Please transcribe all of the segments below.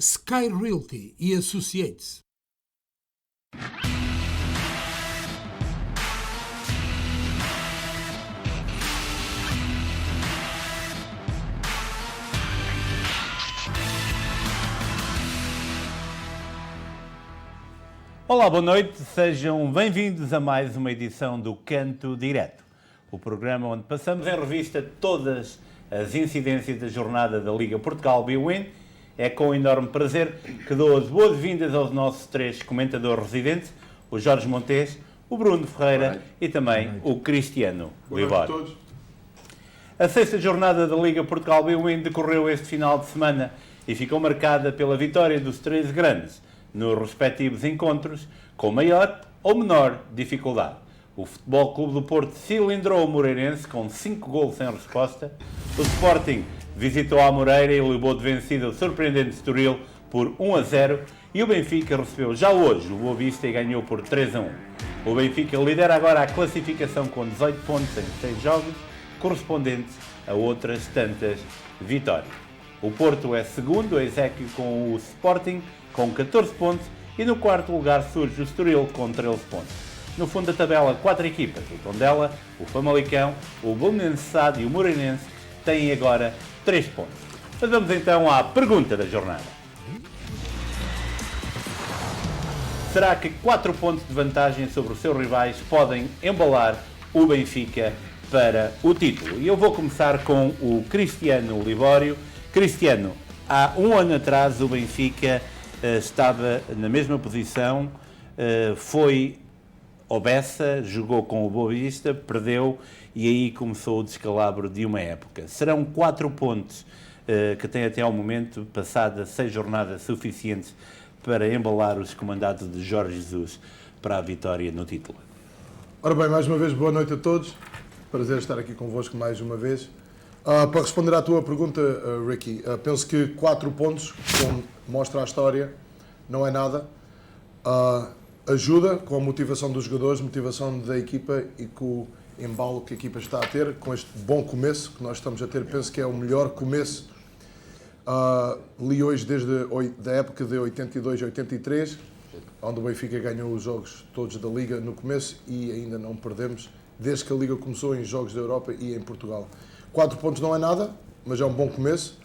Sky Realty e Associates. Olá, boa noite, sejam bem-vindos a mais uma edição do Canto Direto, o programa onde passamos em revista todas as incidências da jornada da Liga Portugal Bwin. É com enorme prazer que dou as boas-vindas aos nossos três comentadores residentes, o Jorge Montes, o Bruno Ferreira e também o Cristiano Libório. A sexta jornada da Liga Portugal Bwin decorreu este final de semana e ficou marcada pela vitória dos três grandes nos respectivos encontros, com maior ou menor dificuldade. O Futebol Clube do Porto cilindrou o Moreirense com 5 golos sem resposta. O Sporting visitou a Moreira e levou de vencida o surpreendente Estoril por 1-0. E o Benfica recebeu já hoje o Boa Vista e ganhou por 3-1. O Benfica lidera agora a classificação com 18 pontos em 6 jogos, correspondentes a outras tantas vitórias. O Porto é segundo, a exéquio com o Sporting, com 14 pontos, e no quarto lugar surge o Estoril com 13 pontos. No fundo da tabela, 4 equipas, o Tondela, o Famalicão, o Belenenses SAD e o Moreirense, têm agora 3 pontos. Mas vamos então à pergunta da jornada. Será que 4 pontos de vantagem sobre os seus rivais podem embalar o Benfica para o título? E eu vou começar com o Cristiano Libório. Cristiano, há um ano atrás o Benfica estava na mesma posição, foi ao Bessa, jogou com o Boa Vista, perdeu e aí começou o descalabro de uma época. Serão 4 pontos que têm até ao momento, passadas 6 jornadas, suficientes para embalar os comandados de Jorge Jesus para a vitória no título. Ora bem, mais uma vez, boa noite a todos. Prazer estar aqui convosco mais uma vez. Para responder à tua pergunta, Ricky, penso que 4 pontos, como mostra a história, não é nada. Ajuda com a motivação dos jogadores, motivação da equipa e com o embalo que a equipa está a ter, com este bom começo que nós estamos a ter. Penso que é o melhor começo. Li hoje desde a época de 82 a 83, onde o Benfica ganhou os jogos todos da Liga no começo e ainda não perdemos, desde que a Liga começou em jogos da Europa e em Portugal. 4 pontos não é nada, mas é um bom começo.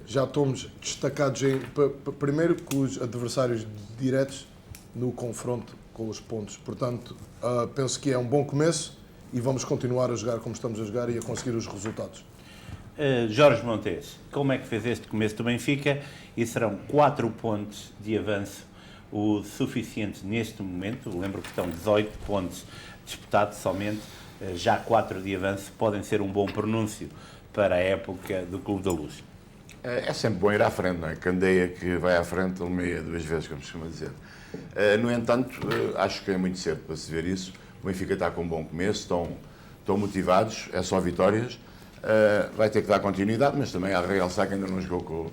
Já estamos destacados primeiro com os adversários diretos no confronto com os pontos. Portanto, penso que é um bom começo e vamos continuar a jogar como estamos a jogar e a conseguir os resultados. Jorge Montes, como é que fez este começo do Benfica? E serão 4 pontos de avanço o suficiente neste momento? Lembro que estão 18 pontos disputados somente. Já 4 de avanço podem ser um bom pronúncio para a época do Clube da Luz. É sempre bom ir à frente, não é? Candeia que vai à frente, meia 2 vezes, como se costuma dizer. No entanto, acho que é muito cedo para se ver isso. O Benfica está com um bom começo, estão motivados, é só vitórias. Vai ter que dar continuidade, mas também há a realçar que ainda não jogou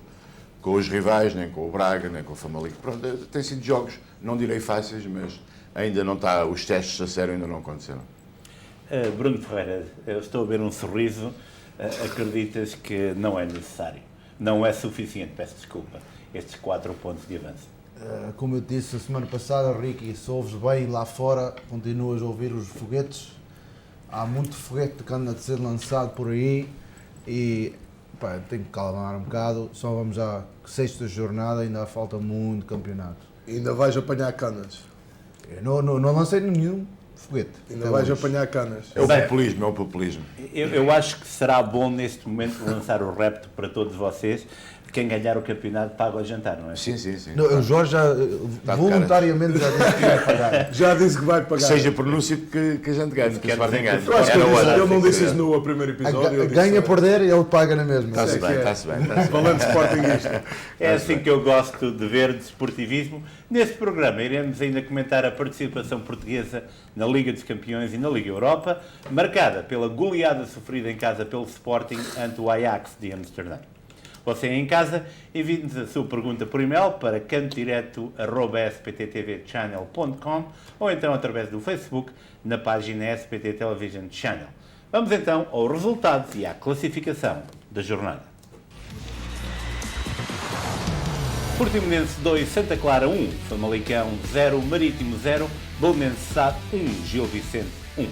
com os rivais, nem com o Braga, nem com o Famalicão. Pronto, tem sido jogos, não direi fáceis, mas ainda não está, os testes a sério ainda não aconteceram. Bruno Ferreira, eu estou a ver um sorriso, acreditas que não é necessário, não é suficiente, peço desculpa, estes 4 pontos de avanço? Como eu disse a semana passada, Ricky, se ouves bem lá fora, continuas a ouvir os foguetes, há muito foguete que anda a ser lançado por aí e tenho que calmar um bocado, só vamos à 6ª jornada, ainda falta muito campeonato. Ainda vais apanhar canas. Eu não lancei nenhum foguete. Ainda vais apanhar canas. É o populismo. Eu acho que será bom neste momento lançar o repto para todos vocês. Quem ganhar o campeonato paga o jantar, não é? Sim. Não, o Jorge já voluntariamente já disse que vai pagar. Já disse que vai pagar. Que seja pronúncio que a gente ganhe, que a Sporting ganhe. Eu acho que ele não disse isso no primeiro episódio. Ganha, perder, ele paga na mesma. Está-se bem. Falando de Sportingista. É assim que eu gosto de ver desportivismo. Neste programa iremos ainda comentar a participação portuguesa na Liga dos Campeões e na Liga Europa, marcada pela goleada sofrida em casa pelo Sporting ante o Ajax de Amsterdão. Você em casa, envie-nos a sua pergunta por e-mail para cantodireto@spttvchannel.com ou então através do Facebook na página SPT Television Channel. Vamos então aos resultados e à classificação da jornada. Portimonense 2, Santa Clara 1, Famalicão 0, Marítimo 0, Belenenses SAD 1, Gil Vicente 1.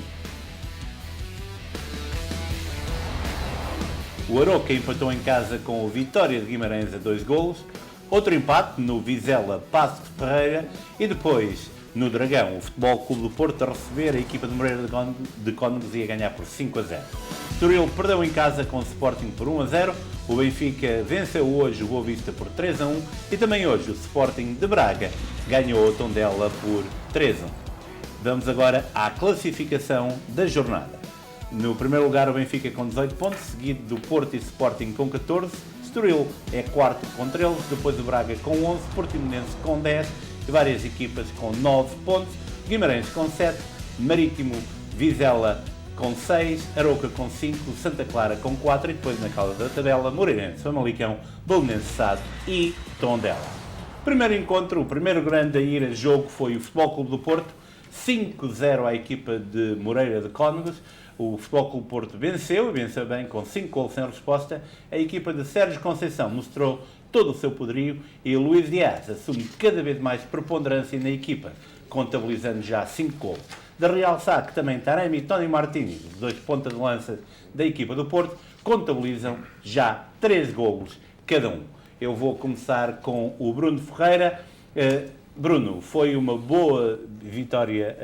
O Aroca empatou em casa com o Vitória de Guimarães a 2 golos, outro empate no Vizela Paços de Ferreira e depois no Dragão o Futebol Clube do Porto a receber a equipa de Moreira de Cónegos e a ganhar por 5-0. Estoril perdeu em casa com o Sporting por 1-0, o Benfica venceu hoje o Boa Vista por 3-1 e também hoje o Sporting de Braga ganhou o Tondela por 3-1. Vamos agora à classificação da jornada. No primeiro lugar o Benfica com 18 pontos, seguido do Porto e Sporting com 14, Estoril é quarto com 13, depois o Braga com 11, Portimonense com 10 e várias equipas com 9 pontos, Guimarães com 7, Marítimo, Vizela com 6, Aroca com 5, Santa Clara com 4 e depois na cauda da tabela Moreirense, Famalicão, Belenenses SAD e Tondela. Primeiro encontro, o primeiro grande a ir a jogo foi o Futebol Clube do Porto, 5-0 à equipa de Moreira de Cónegos. O Futebol Clube do Porto venceu, e venceu bem, com 5 gols sem resposta. A equipa de Sérgio Conceição mostrou todo o seu poderio e o Luís Dias assume cada vez mais preponderância na equipa, contabilizando já 5 gols. De realçar que também Taremi e Tony Martínez, os dois pontas de lança da equipa do Porto, contabilizam já 3 golos cada um. Eu vou começar com o Bruno Ferreira. Bruno, foi uma boa vitória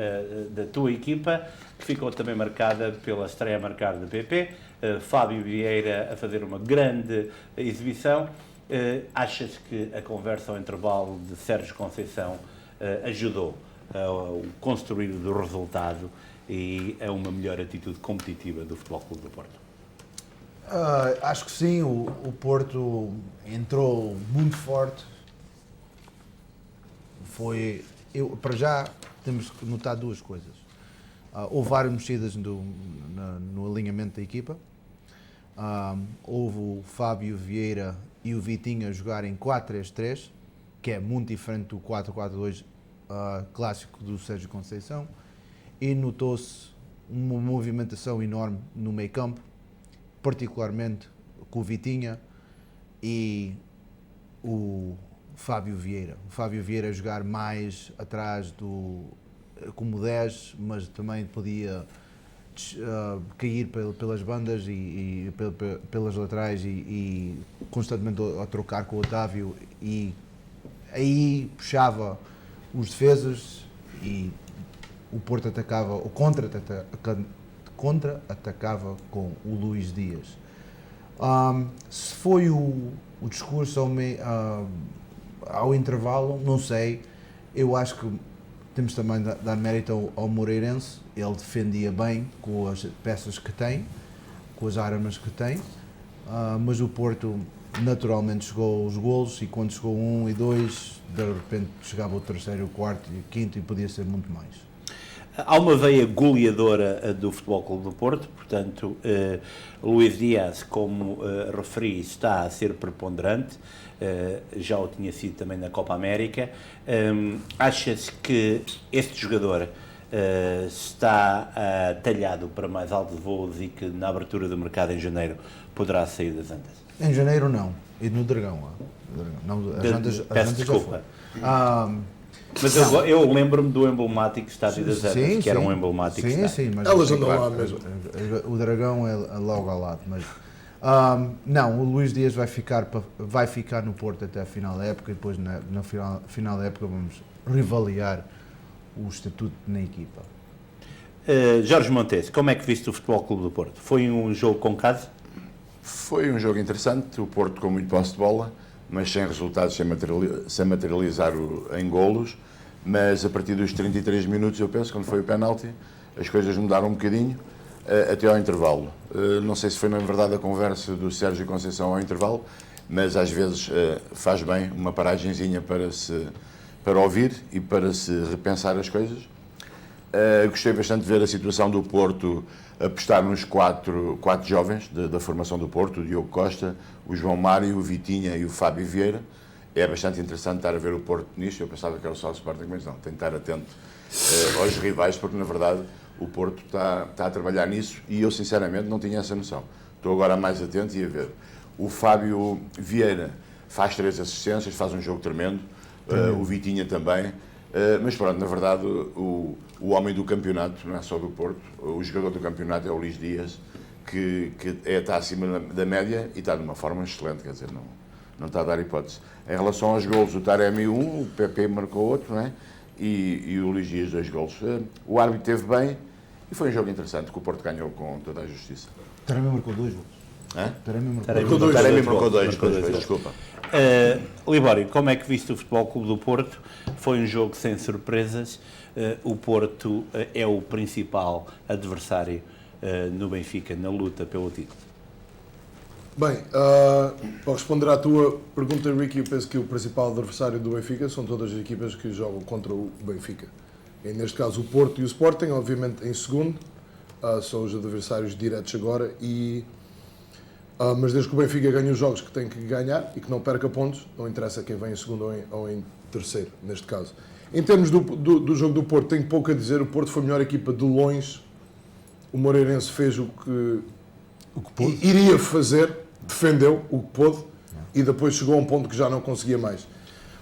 da tua equipa, que ficou também marcada pela estreia marcada do PP, Fábio Vieira a fazer uma grande exibição. Achas que a conversa ao intervalo de Sérgio Conceição ajudou a construir do resultado e a uma melhor atitude competitiva do Futebol Clube do Porto? Acho que sim, o Porto entrou muito forte. Para já temos que notar duas coisas. Houve várias mexidas no alinhamento da equipa. Houve o Fábio Vieira e o Vitinho a jogarem 4-3-3, que é muito diferente do 4-4-2 clássico do Sérgio Conceição. E notou-se uma movimentação enorme no meio campo, particularmente com o Vitinha e o Fábio Vieira. O Fábio Vieira a jogar mais atrás como 10, mas também podia cair pelas bandas e pelas laterais e constantemente a trocar com o Otávio, e aí puxava os defesas e o Porto atacava, o contra-atacava com o Luís Dias. Se foi o discurso ao intervalo, não sei. Eu acho que temos também de dar mérito ao Moreirense. Ele defendia bem com as peças que tem, com as armas que tem, mas o Porto naturalmente chegou aos golos, e quando chegou 1 e 2, de repente chegava o terceiro, o quarto e o quinto, e podia ser muito mais. Há uma veia goleadora do Futebol Clube do Porto, portanto, Luís Dias, como referi, está a ser preponderante, já o tinha sido também na Copa América. Achas que este jogador está talhado para mais altos voos e que na abertura do mercado em janeiro poderá sair das Antas? Em janeiro não, e no Dragão. Peço desculpa. Mas eu lembro-me do emblemático Estádio das Antas, que era um emblemático estádio. Sim, mas elas andam lá mesmo. O Dragão é logo ao lado, mas não, o Luís Dias vai ficar no Porto até a final da época, e depois na final da época vamos reavaliar o estatuto na equipa. Jorge Montes, como é que viste o Futebol Clube do Porto? Foi um jogo com casa? Foi um jogo interessante, o Porto com muito posse de bola, mas sem resultados, sem materializar em golos. Mas a partir dos 33 minutos, eu penso, quando foi o penalti, as coisas mudaram um bocadinho, até ao intervalo. Não sei se foi na verdade a conversa do Sérgio Conceição ao intervalo, mas às vezes faz bem uma paragenzinha para ouvir e para se repensar as coisas. Gostei bastante de ver a situação do Porto apostar nos quatro jovens da formação do Porto, o Diogo Costa, o João Mário, o Vitinha e o Fábio Vieira. É bastante interessante estar a ver o Porto nisto. Eu pensava que era só o Sporting, mas não, tem que estar atento aos rivais, porque na verdade o Porto está a trabalhar nisso, e eu sinceramente não tinha essa noção. Estou agora mais atento e a ver. O Fábio Vieira faz 3 assistências, faz um jogo tremendo, o Vitinha também, mas pronto, na verdade o homem do campeonato, não é só do Porto, o jogador do campeonato é o Luís Dias, que está acima da média e está de uma forma excelente, quer dizer, não está a dar hipótese. Em relação aos golos, o Taremi o PP marcou outro, não é? E o Luís Dias 2 golos. O árbitro esteve bem e foi um jogo interessante que o Porto ganhou com toda a justiça. Taremi marcou 2 gols. Taremi marcou dois, desculpa. Libório, como é que viste o Futebol Clube do Porto? Foi um jogo sem surpresas. O Porto é o principal adversário no Benfica na luta pelo título. Bem, para responder à tua pergunta, Ricky, eu penso que o principal adversário do Benfica são todas as equipas que jogam contra o Benfica. E neste caso o Porto e o Sporting, obviamente em segundo, são os adversários diretos agora, mas desde que o Benfica ganhe os jogos que tem que ganhar e que não perca pontos, não interessa quem vem em segundo ou em terceiro, neste caso. Em termos do jogo do Porto, tenho pouco a dizer, o Porto foi a melhor equipa de longe, o Moreirense fez o que iria fazer, defendeu o que pôde e depois chegou a um ponto que já não conseguia mais.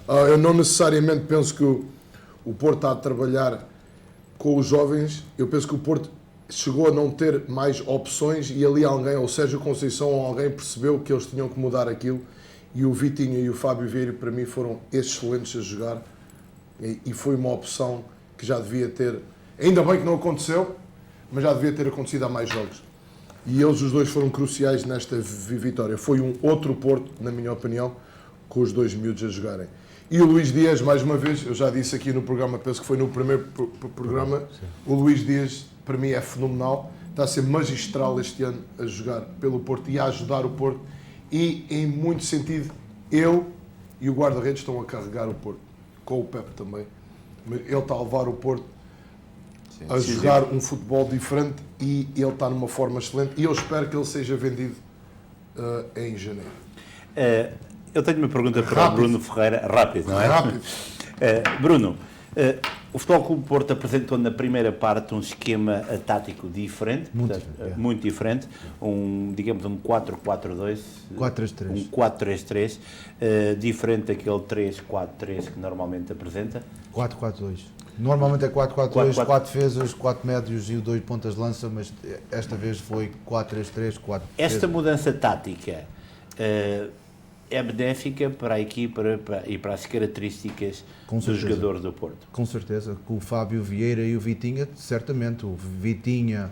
Eu não necessariamente penso que o Porto está a trabalhar com os jovens, eu penso que o Porto chegou a não ter mais opções e ali alguém, ou Sérgio Conceição ou alguém percebeu que eles tinham que mudar aquilo e o Vitinha e o Fábio Vieira para mim foram excelentes a jogar e foi uma opção que já devia ter, ainda bem que não aconteceu, mas já devia ter acontecido há mais jogos. E eles, os dois, foram cruciais nesta vitória. Foi um outro Porto, na minha opinião, com os dois miúdos a jogarem. E o Luís Dias, mais uma vez, eu já disse aqui no programa, penso que foi no primeiro programa, o Luís Dias, para mim, é fenomenal. Está a ser magistral este ano a jogar pelo Porto e a ajudar o Porto. E, em muito sentido, ele e o guarda-redes estão a carregar o Porto. Com o Pepe também. Ele está a levar o Porto a jogar um futebol diferente e ele está numa forma excelente e eu espero que ele seja vendido em janeiro. Eu tenho uma pergunta para o Bruno Ferreira, rápido, não é? Rápido. Bruno, o Futebol Clube Porto apresentou na primeira parte um esquema tático diferente, muito diferente, digamos um 4-4-2, 4-3-3. um 4-3-3, diferente daquele 3-4-3 que normalmente apresenta. 4-4-2. Normalmente é 4-4-2, 4 defesas, 4 médios e 2 pontas de lança, mas esta vez foi 4-3-3, 4 Esta mudança tática é benéfica para a equipa e para as características do jogador do Porto? Com certeza, com o Fábio Vieira e o Vitinha, certamente. O Vitinha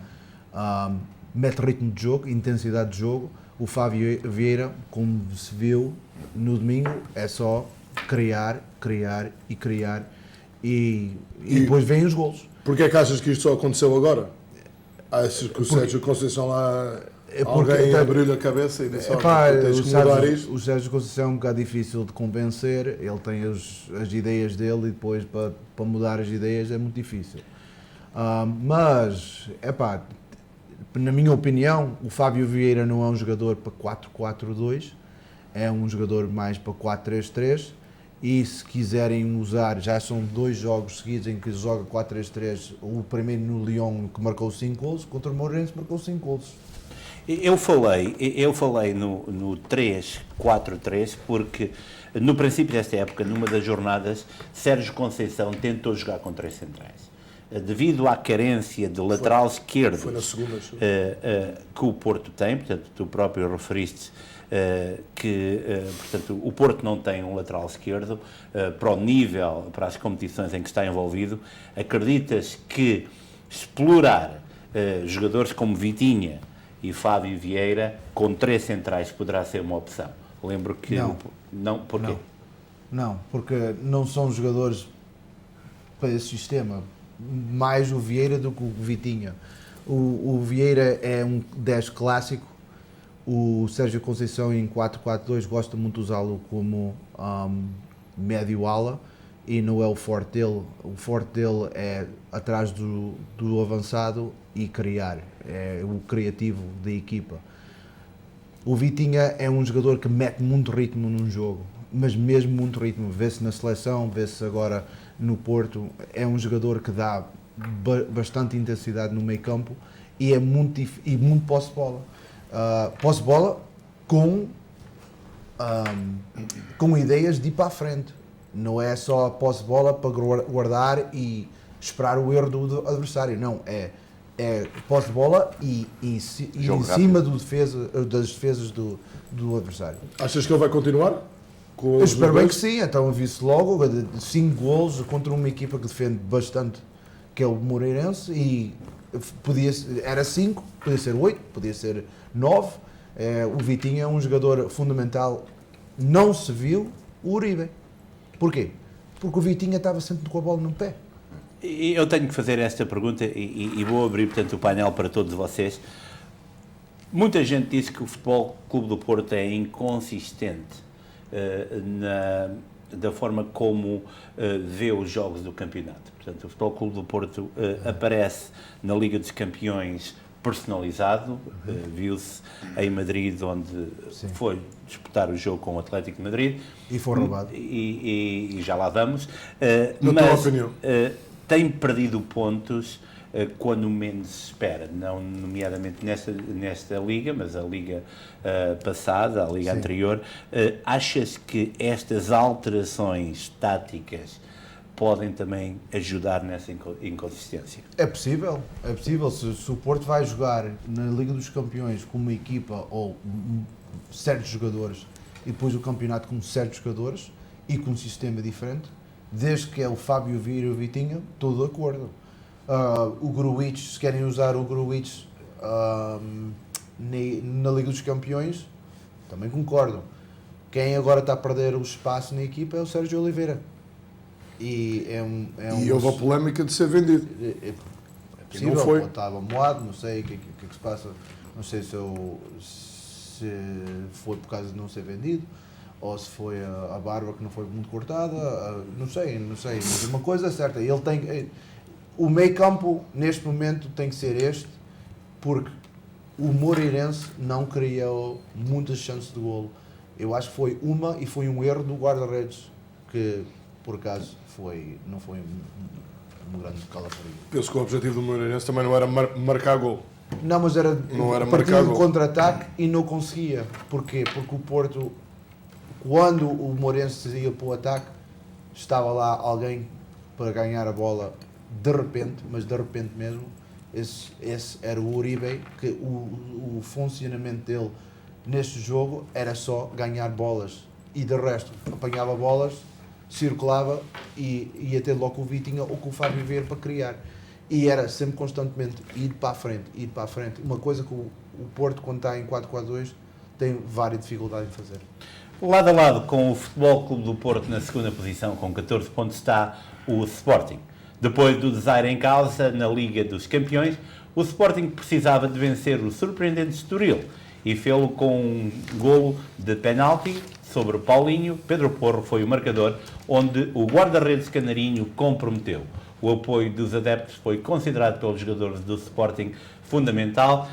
mete ritmo de jogo, intensidade de jogo. O Fábio Vieira, como se viu no domingo, é só criar e depois vêm os golos. Porquê é que achas que isto só aconteceu agora? Achas que o Sérgio Conceição lá... Alguém abriu-lhe a cabeça e disse, tens que mudar isto? O Sérgio Conceição é um bocado difícil de convencer, ele tem as ideias dele e depois para mudar as ideias é muito difícil. Mas, na minha opinião, o Fábio Vieira não é um jogador para 4-4-2, é um jogador mais para 4-3-3 e se quiserem usar, já são 2 jogos seguidos em que joga 4-3-3, o primeiro no Lyon que marcou 5 golos, contra o Moreirense marcou 5 golos. Eu falei no 3-4-3 porque no princípio desta época, numa das jornadas, Sérgio Conceição tentou jogar com 3 centrais. Devido à carência de lateral esquerdo que o Porto tem, portanto, tu próprio referiste portanto, o Porto não tem um lateral esquerdo para o nível, para as competições em que está envolvido. Acreditas que explorar jogadores como Vitinha e Fábio Vieira com 3 centrais poderá ser uma opção? Lembro que... Não, porquê? Não, porque não são jogadores para esse sistema. Mais o Vieira do que o Vitinha. O Vieira é um 10 clássico. O Sérgio Conceição em 4-4-2 gosta muito de usá-lo como médio ala e não é o forte dele. O forte dele é atrás do avançado e criar. É o criativo da equipa. O Vitinha é um jogador que mete muito ritmo num jogo, mas mesmo muito ritmo. Vê-se na seleção, vê-se agora no Porto. É um jogador que dá bastante intensidade no meio campo e é muito posse de bola. Posse de bola com com ideias de ir para a frente. Não é só a posse de bola para guardar e esperar o erro do adversário. Não, é posse de bola e em cima das defesas do adversário. Achas que ele vai continuar? Eu espero bem que sim, então vi-se logo 5 golos contra uma equipa que defende bastante, que é o Moreirense, e era 5, podia ser 8, podia ser 9. O Vitinho é um jogador fundamental. Não se viu o Uribe. Porquê? Porque o Vitinho estava sempre com a bola no pé. Eu tenho que fazer esta pergunta e vou abrir, portanto, o painel para todos vocês. Muita gente disse que o Futebol Clube do Porto é inconsistente da forma como vê os jogos do campeonato. Portanto, o Futebol Clube do Porto aparece na Liga dos Campeões personalizado, viu-se em Madrid, onde foi disputar o jogo com o Atlético de Madrid. E foi roubado. E já lá vamos. Na tua opinião? Tem perdido pontos quando menos se espera, não nomeadamente nesta Liga, mas a Liga passada, a Liga anterior. Achas que estas alterações táticas podem também ajudar nessa inconsistência? É possível. Se o Porto vai jogar na Liga dos Campeões com uma equipa ou certos jogadores e depois o campeonato com certos jogadores e com um sistema diferente, desde que é o Fábio Vieira e o Vitinho, estou de acordo. O Gruitch, se querem usar o Gruitch na Liga dos Campeões, também concordo. Quem agora está a perder o espaço na equipa é o Sérgio Oliveira. E houve a polémica de ser vendido. É possível, não foi. Estava moado, não sei o que se passa, não sei se foi por causa de não ser vendido, ou se foi a barba que não foi muito cortada, não sei, mas uma coisa é certa, o meio campo neste momento tem que ser este, porque o Moreirense não criou muitas chances de golo. Eu acho que foi um erro do guarda-redes, que por acaso não foi um grande calafrio. Penso que o objetivo do Moreirense também não era marcar gol. Não, mas era partir marcar de contra-ataque e não conseguia. Porquê? Porque o Porto, quando o Moreirense ia para o ataque, estava lá alguém para ganhar a bola de repente, mas de repente mesmo. Esse era o Uribe, que o funcionamento dele neste jogo era só ganhar bolas. E de resto, apanhava bolas, circulava e ia ter logo o Vitinho ou com o Fábio Vieira para criar. E era sempre constantemente ir para a frente. Uma coisa que o Porto, quando está em 4-4-2, tem várias dificuldades em fazer. Lado a lado com o Futebol Clube do Porto na segunda posição, com 14 pontos, está o Sporting. Depois do desaire em causa na Liga dos Campeões, o Sporting precisava de vencer o surpreendente Estoril e fê-lo com um golo de penalti sobre o Paulinho. Pedro Porro foi o marcador, onde o guarda-redes canarinho comprometeu. O apoio dos adeptos foi considerado pelos jogadores do Sporting fundamental.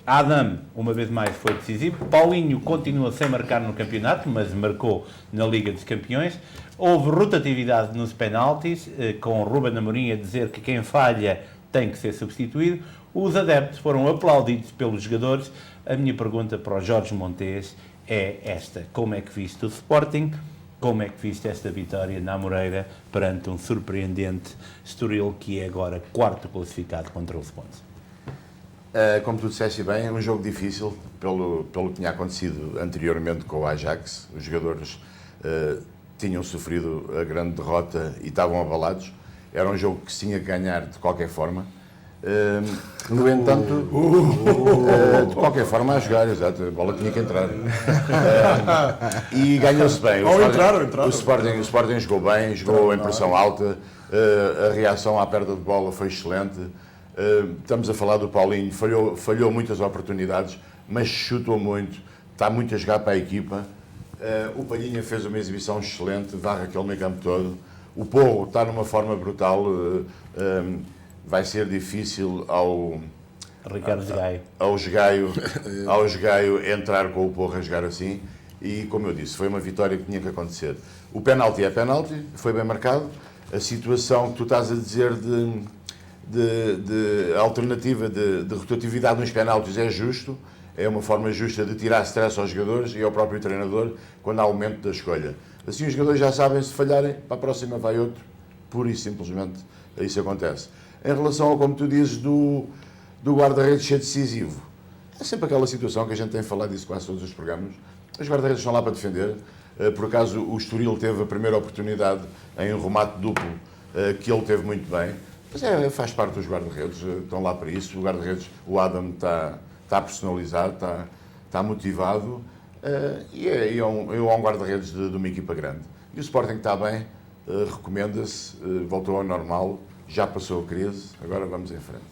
Adam, uma vez mais, foi decisivo. Paulinho continua sem marcar no campeonato, mas marcou na Liga dos Campeões. Houve rotatividade nos penaltis, com o Ruben Amorim a dizer que quem falha tem que ser substituído. Os adeptos foram aplaudidos pelos jogadores. A minha pergunta para o Jorge Montes é esta: como é que viste o Sporting? Como é que viste esta vitória na Amoreira perante um surpreendente Estoril, que é agora quarto classificado com 13 pontos? Como tu disseste bem, é um jogo difícil pelo que tinha acontecido anteriormente com o Ajax. Os jogadores tinham sofrido a grande derrota e estavam abalados. Era um jogo que se tinha que ganhar de qualquer forma. No entanto, de qualquer forma a jogar, exato, a bola tinha que entrar. E ganhou-se bem. O Sporting jogou bem, jogou em pressão alta, a reação à perda de bola foi excelente. Estamos a falar do Paulinho, falhou muitas oportunidades, mas chutou muito, está muito a jogar para a equipa. O Palhinha fez uma exibição excelente, varre aquele meio campo todo. O Porro está numa forma brutal. Vai ser difícil ao Jogaio entrar com o Porro a jogar assim, e como eu disse, foi uma vitória que tinha que acontecer. O penalti é penalti, foi bem marcado. A situação que tu estás a dizer de alternativa de rotatividade nos penaltis é justo, é uma forma justa de tirar stress aos jogadores e ao próprio treinador quando há o momento da escolha. Assim os jogadores já sabem, se falharem, para a próxima vai outro, pura e simplesmente isso acontece. Em relação ao, como tu dizes, do guarda-redes ser decisivo, é sempre aquela situação que a gente tem falado disso quase todos os programas. Os guarda-redes estão lá para defender. Por acaso o Estoril teve a primeira oportunidade em um remate duplo, que ele teve muito bem. Mas faz parte dos guarda-redes, estão lá para isso. O guarda-redes, o Adam, está personalizado, está motivado e é um guarda-redes de uma equipa grande. E o Sporting está bem, recomenda-se, voltou ao normal, já passou a crise, agora vamos em frente.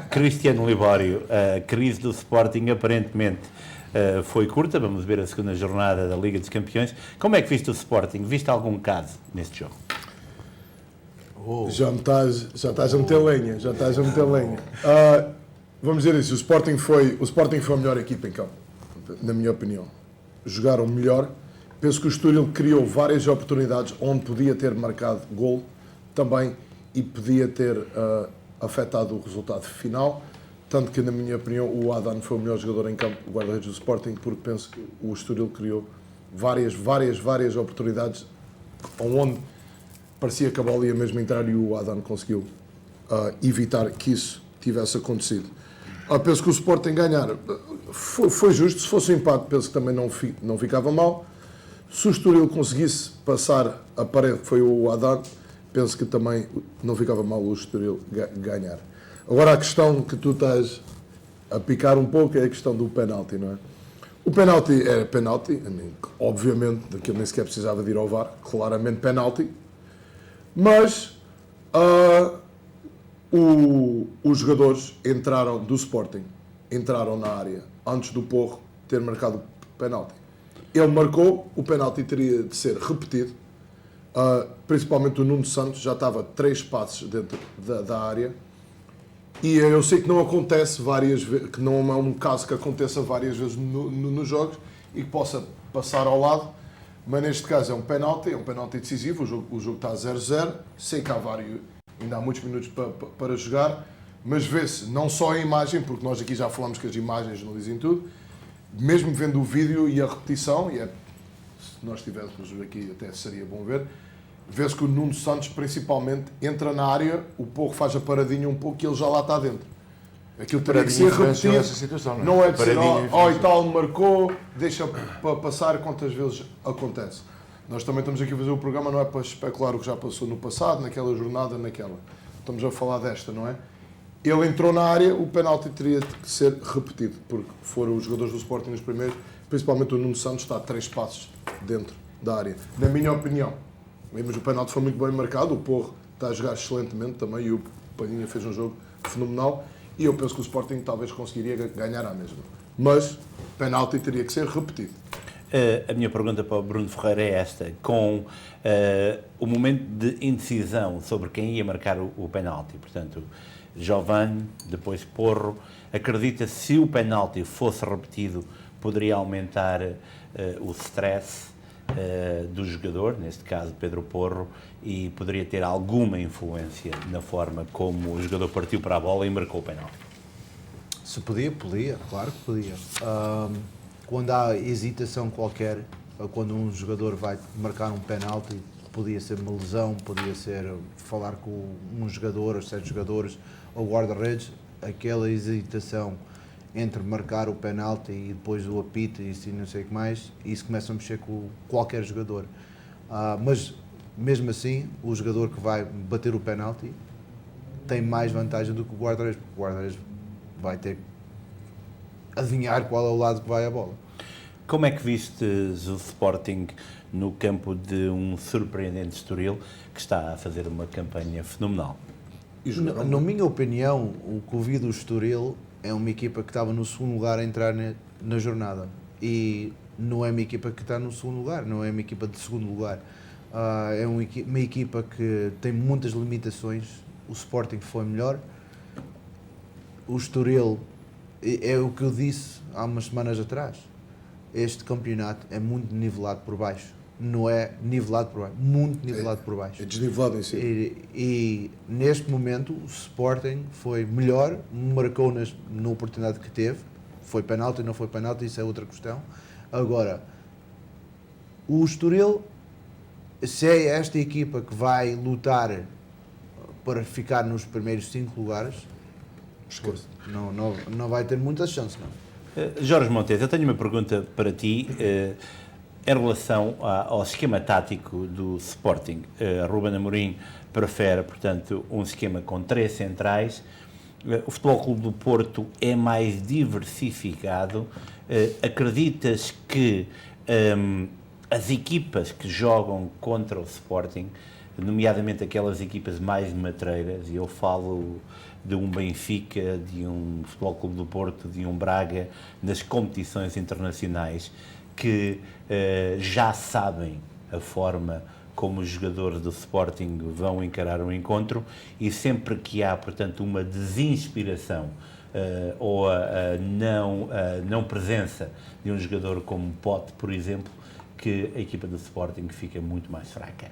Cristiano Libório, a crise do Sporting aparentemente foi curta, vamos ver a segunda jornada da Liga dos Campeões. Como é que viste o Sporting? Viste algum caso neste jogo? Já estás a meter lenha, vamos dizer isso, o Sporting foi a melhor equipa em campo, na minha opinião. Jogaram melhor. Penso que o Estoril criou várias oportunidades onde podia ter marcado gol também e podia ter afetado o resultado final. Tanto que, na minha opinião, o Adan foi o melhor jogador em campo, o guarda-redes do Sporting, porque penso que o Estoril criou várias oportunidades onde parecia que a bola ia mesmo entrar e o Adan conseguiu evitar que isso tivesse acontecido. Penso que o Sporting ganhar foi justo. Se fosse um empate, penso que também não ficava mal. Se o Estoril conseguisse passar a parede, que foi o Adan, penso que também não ficava mal o Estoril ganhar. Agora a questão que tu estás a picar um pouco é a questão do penalti, não é? O penalti era penalti, obviamente, daquilo nem sequer precisava de ir ao VAR, claramente penalti, mas os jogadores do Sporting entraram na área antes do Porro ter marcado o penalti. Ele marcou, o penalti teria de ser repetido, principalmente o Nuno Santos já estava 3 passos dentro da área. E eu sei que não acontece várias vezes, que não é um caso que aconteça várias vezes nos jogos e que possa passar ao lado, mas neste caso é um penalti decisivo, o jogo está a 0-0, sei que ainda há muitos minutos para jogar, mas vê-se não só a imagem, porque nós aqui já falamos que as imagens não dizem tudo, mesmo vendo o vídeo e a repetição, se nós estivéssemos aqui até seria bom ver, vê-se que o Nuno Santos, principalmente, entra na área, o Porro faz a paradinha um pouco e ele já lá está dentro. Aquilo teria que ser repetido. Essa situação, não é de ser, e tal, marcou, deixa para passar quantas vezes acontece. Nós também estamos aqui a fazer o programa, não é para especular o que já passou no passado, naquela jornada, naquela. Estamos a falar desta, não é? Ele entrou na área, o penalti teria que ser repetido, porque foram os jogadores do Sporting os primeiros, principalmente o Nuno Santos, está a 3 passos dentro da área. Na minha opinião, mas o penalti foi muito bem marcado, o Porro está a jogar excelentemente também e o Palhinha fez um jogo fenomenal e eu penso que o Sporting talvez conseguiria ganhar à mesma. Mas o penalti teria que ser repetido. A minha pergunta para o Bruno Ferreira é esta. Com o momento de indecisão sobre quem ia marcar o penalti, portanto, Giovane, depois Porro, acredita se o penalti fosse repetido poderia aumentar o stress do jogador, neste caso Pedro Porro, e poderia ter alguma influência na forma como o jogador partiu para a bola e marcou o penalti? Se podia, claro que podia. Quando há hesitação qualquer, quando um jogador vai marcar um penalti, podia ser uma lesão, podia ser falar com um jogador, os 7 jogadores, ou guarda-redes, aquela hesitação entre marcar o penalti e depois o apito e assim não sei o que mais, isso começa a mexer com qualquer jogador. Mas mesmo assim, o jogador que vai bater o penalti tem mais vantagem do que o guarda-redes, porque o guarda-redes vai ter que adivinhar qual é o lado que vai a bola. Como é que vistes o Sporting no campo de um surpreendente Estoril que está a fazer uma campanha fenomenal? Na minha opinião, o que eu vi do Estoril é uma equipa que estava no segundo lugar a entrar na jornada e não é uma equipa que está no segundo lugar, não é uma equipa de segundo lugar. É uma equipa que tem muitas limitações. O Sporting foi melhor. O Estoril, é o que eu disse há umas semanas atrás, este campeonato é muito nivelado por baixo. Não é nivelado por baixo, muito nivelado por baixo. É desnivelado em si. E neste momento o Sporting foi melhor, marcou na oportunidade que teve, foi penalti, não foi penalti, isso é outra questão. Agora, o Estoril, se é esta equipa que vai lutar para ficar nos primeiros 5 lugares, não vai ter muitas chances, não. Jorge Montes, eu tenho uma pergunta para ti em relação ao esquema tático do Sporting. Ruben Amorim prefere, portanto, um esquema com 3 centrais. O Futebol Clube do Porto é mais diversificado. Acreditas que as equipas que jogam contra o Sporting, nomeadamente aquelas equipas mais matreiras, e eu falo de um Benfica, de um Futebol Clube do Porto, de um Braga, nas competições internacionais, que já sabem a forma como os jogadores do Sporting vão encarar o encontro, e sempre que há, portanto, uma desinspiração ou a não presença de um jogador como Pote, por exemplo, que a equipa do Sporting fica muito mais fraca.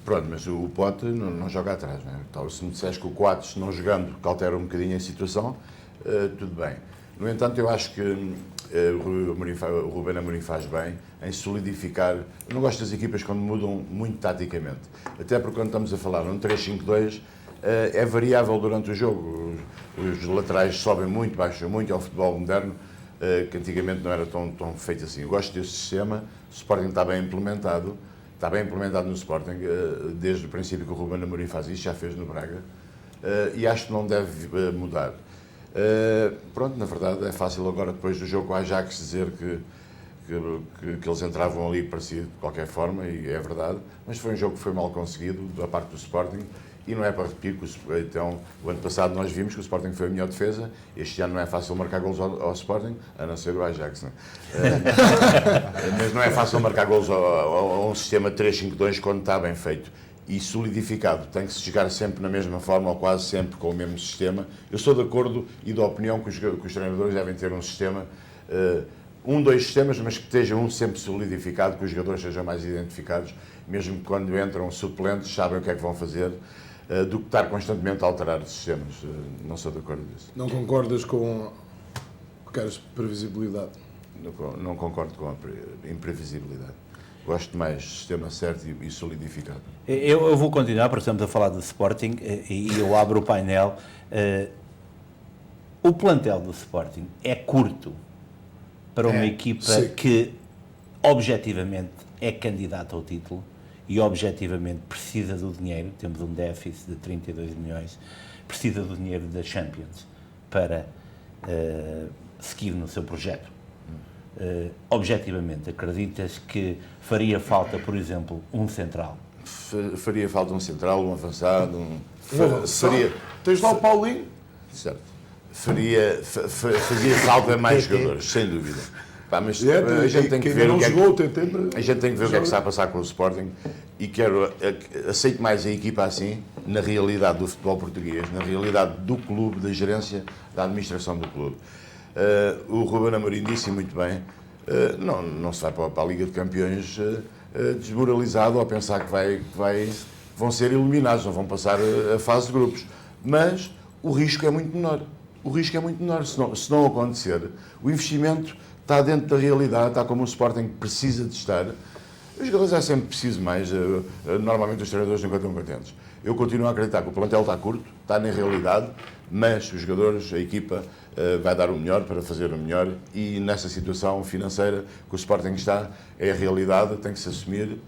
Pronto, mas o Pote não joga atrás, não é? Então, se me disseres que o Coates, não jogando, que altera um bocadinho a situação, tudo bem. No entanto, eu acho que o Ruben Amorim faz bem em solidificar. Eu não gosto das equipas quando mudam muito taticamente, até porque quando estamos a falar num 3-5-2, é variável durante o jogo. Os laterais sobem muito, baixam muito, é o futebol moderno, que antigamente não era tão feito assim. Eu gosto deste sistema, o Sporting está bem implementado no Sporting, desde o princípio que o Ruben Amorim faz isso, já fez no Braga, e acho que não deve mudar. Pronto, na verdade é fácil agora, depois do jogo com o Ajax, dizer que eles entravam ali parecido de qualquer forma, e é verdade, mas foi um jogo que foi mal conseguido da parte do Sporting, e não é para repetir que então, o ano passado nós vimos que o Sporting foi a melhor defesa. Este ano não é fácil marcar golos ao Sporting, a não ser o Ajax, não é? Mas não é fácil marcar golos a um sistema 3-5-2 quando está bem feito e solidificado. Tem que se jogar sempre na mesma forma, ou quase sempre com o mesmo sistema. Eu sou de acordo e da opinião que os treinadores devem ter um sistema, dois sistemas, mas que esteja um sempre solidificado, que os jogadores sejam mais identificados, mesmo que quando entram suplentes sabem o que é que vão fazer, do que estar constantemente a alterar os sistemas. Não sou de acordo disso. Não concordas com queres previsibilidade? Não concordo com a imprevisibilidade. Gosto mais de sistema certo e solidificado. Eu vou continuar, porque estamos a falar do Sporting, e eu abro o painel. O plantel do Sporting é curto para uma equipa que objetivamente é candidata ao título e objetivamente precisa do dinheiro. Temos um déficit de 32 milhões, precisa do dinheiro da Champions para seguir no seu projeto. Objetivamente, acreditas que faria falta, por exemplo, um central? Faria falta um central, um avançado, Tens lá o Paulinho? Certo. Fazia falta mais jogadores, sem dúvida. Pá, mas a gente tem que ver o que é que está a passar com o Sporting, e aceito mais a equipa assim, na realidade do futebol português, na realidade do clube, da gerência, da administração do clube. O Ruben Amorim disse muito bem, não se vai para a Liga de Campeões desmoralizado ou a pensar que vão ser eliminados, não vão passar a fase de grupos, mas o risco é muito menor. Se não acontecer, o investimento está dentro da realidade, está como o Sporting precisa de estar. Os jogadores é sempre preciso mais, normalmente os treinadores nunca estão contentes. Eu continuo a acreditar que o plantel está curto, está na realidade, mas os jogadores, a equipa, vai dar o melhor para fazer o melhor, e nessa situação financeira que o Sporting está, é a realidade, tem que se assumir,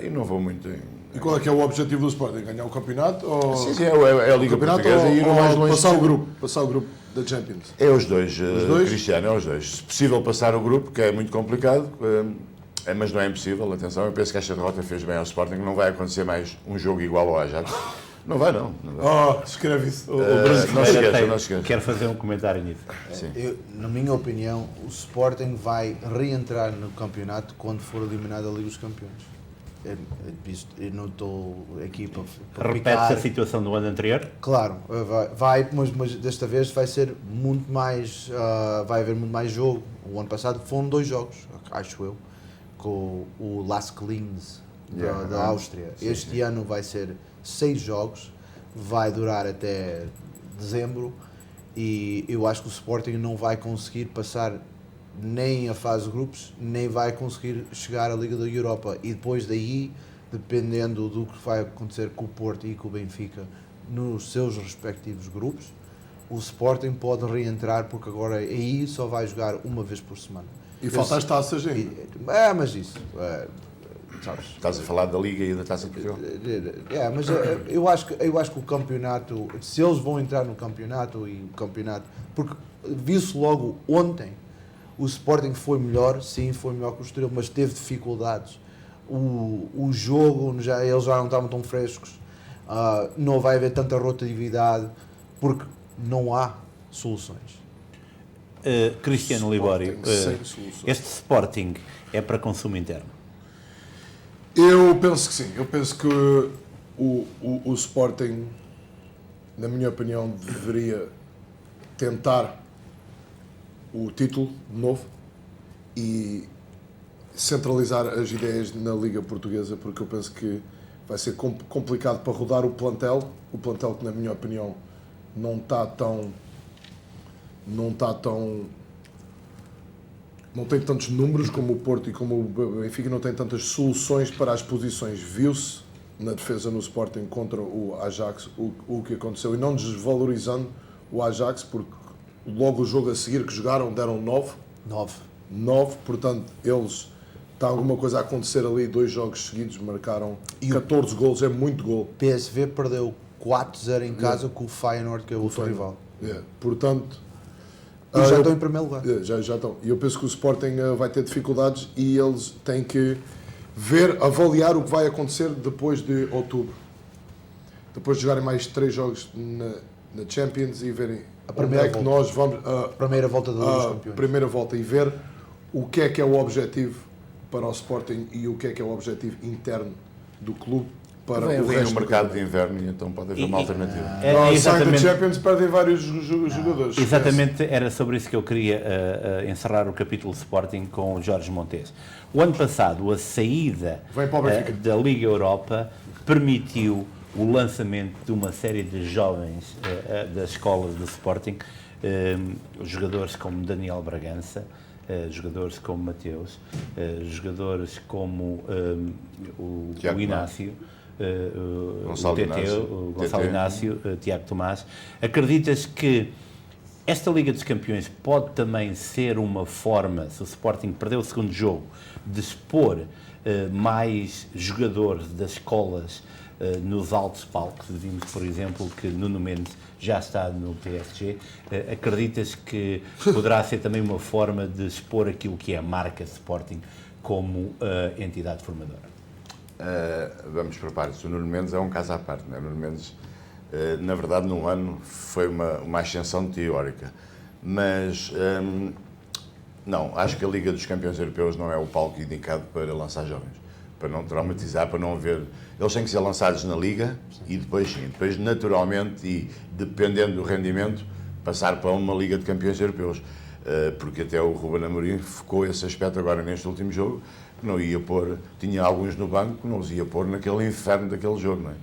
e não vou muito em... E qual é que é o objetivo do Sporting? Ganhar o campeonato? Ou... Sim, é a Liga Portuguesa e ir o mais longe. Passar o grupo da Champions. É os dois, Cristiano, é os dois. Se possível passar o grupo, que é muito complicado, mas não é impossível, atenção, eu penso que esta derrota fez bem ao Sporting, não vai acontecer mais um jogo igual ao Ajax. Não vai. Escreve isso. Não se esqueça. Quero fazer um comentário nisso. Na minha opinião, o Sporting vai reentrar no campeonato quando for eliminado da Liga dos Campeões. Eu não estou aqui para Repete-se a situação do ano anterior? Claro, mas desta vez vai ser muito mais, vai haver muito mais jogo. O ano passado foram 2 jogos, acho eu, com o Lask Linz da Áustria. Este ano vai ser 6 jogos, vai durar até dezembro, E eu acho que o Sporting não vai conseguir passar nem a fase de grupos, nem vai conseguir chegar à Liga da Europa. E depois daí, dependendo do que vai acontecer com o Porto e com o Benfica nos seus respectivos grupos, o Sporting pode reentrar, porque agora aí só vai jogar uma vez por semana. E falta as taças ainda. Mas isso, sabes? Estás a falar da Liga e da Taça de Portugal? Mas eu acho que o campeonato, se eles vão entrar no campeonato porque viu-se logo ontem, o Sporting foi melhor, sim, foi melhor que o Estoril, mas teve dificuldades. O jogo, eles já não estavam tão frescos, não vai haver tanta rotatividade, porque não há soluções. Cristiano Libório, Sem soluções. este Sporting é para consumo interno? Eu penso que sim. Eu penso que o Sporting, na minha opinião, deveria tentar o título de novo e centralizar as ideias na Liga Portuguesa, porque eu penso que vai ser complicado para rodar o plantel que, na minha opinião, não tem tantos números como o Porto e como o Benfica, não tem tantas soluções para as posições. Viu-se na defesa no Sporting contra o Ajax o que aconteceu, e não desvalorizando o Ajax, porque logo o jogo a seguir que jogaram deram 9, portanto eles, está alguma coisa a acontecer ali, 2 jogos seguidos marcaram 14 golos, é muito gol. PSV perdeu 4-0 em casa com o Feyenoord, que é o outro rival. Portanto, E já estão em primeiro lugar. Já estão. E eu penso que o Sporting vai ter dificuldades e eles têm que avaliar o que vai acontecer depois de outubro. Depois de jogarem mais 3 jogos na Champions e verem A primeira onde é que volta. nós vamos... Primeira volta da Liga dos Campeões. primeira volta e ver o que é o objetivo para o Sporting e o que é o objetivo interno do clube para o Vem resto o do mercado de inverno e então pode haver uma alternativa. Nós saem da Champions, perdem vários jogadores. Exatamente, era sobre isso que eu queria encerrar o capítulo Sporting com o Jorge Montes. O ano passado, a saída Vem para o Benfica. da Liga Europa permitiu o lançamento de uma série de jovens das escolas do Sporting, jogadores como Daniel Bragança, jogadores como Mateus, jogadores como o Tiago Inácio, Gonçalo o TT, Inácio. o Gonçalo TT. Inácio, Tiago Tomás. Acreditas que esta Liga dos Campeões pode também ser uma forma, se o Sporting perdeu o segundo jogo, de expor mais jogadores das escolas nos altos palcos? Vimos, por exemplo, que Nuno Mendes já está no PSG. Acreditas que poderá ser também uma forma de expor aquilo que é a marca Sporting como entidade formadora? Vamos por partes. O Nuno Mendes é um caso à parte. Não é? O Nuno Mendes, na verdade, num ano foi uma ascensão teórica. Mas, não, acho que a Liga dos Campeões Europeus não é o palco indicado para lançar jovens. Para não traumatizar, para não haver... Eles têm que ser lançados na Liga e depois, sim, depois naturalmente e dependendo do rendimento, passar para uma Liga de Campeões Europeus. Porque até o Ruben Amorim focou esse aspecto agora neste último jogo, que não ia pôr, tinha alguns no banco, que não os ia pôr naquele inferno daquele jogo, não é?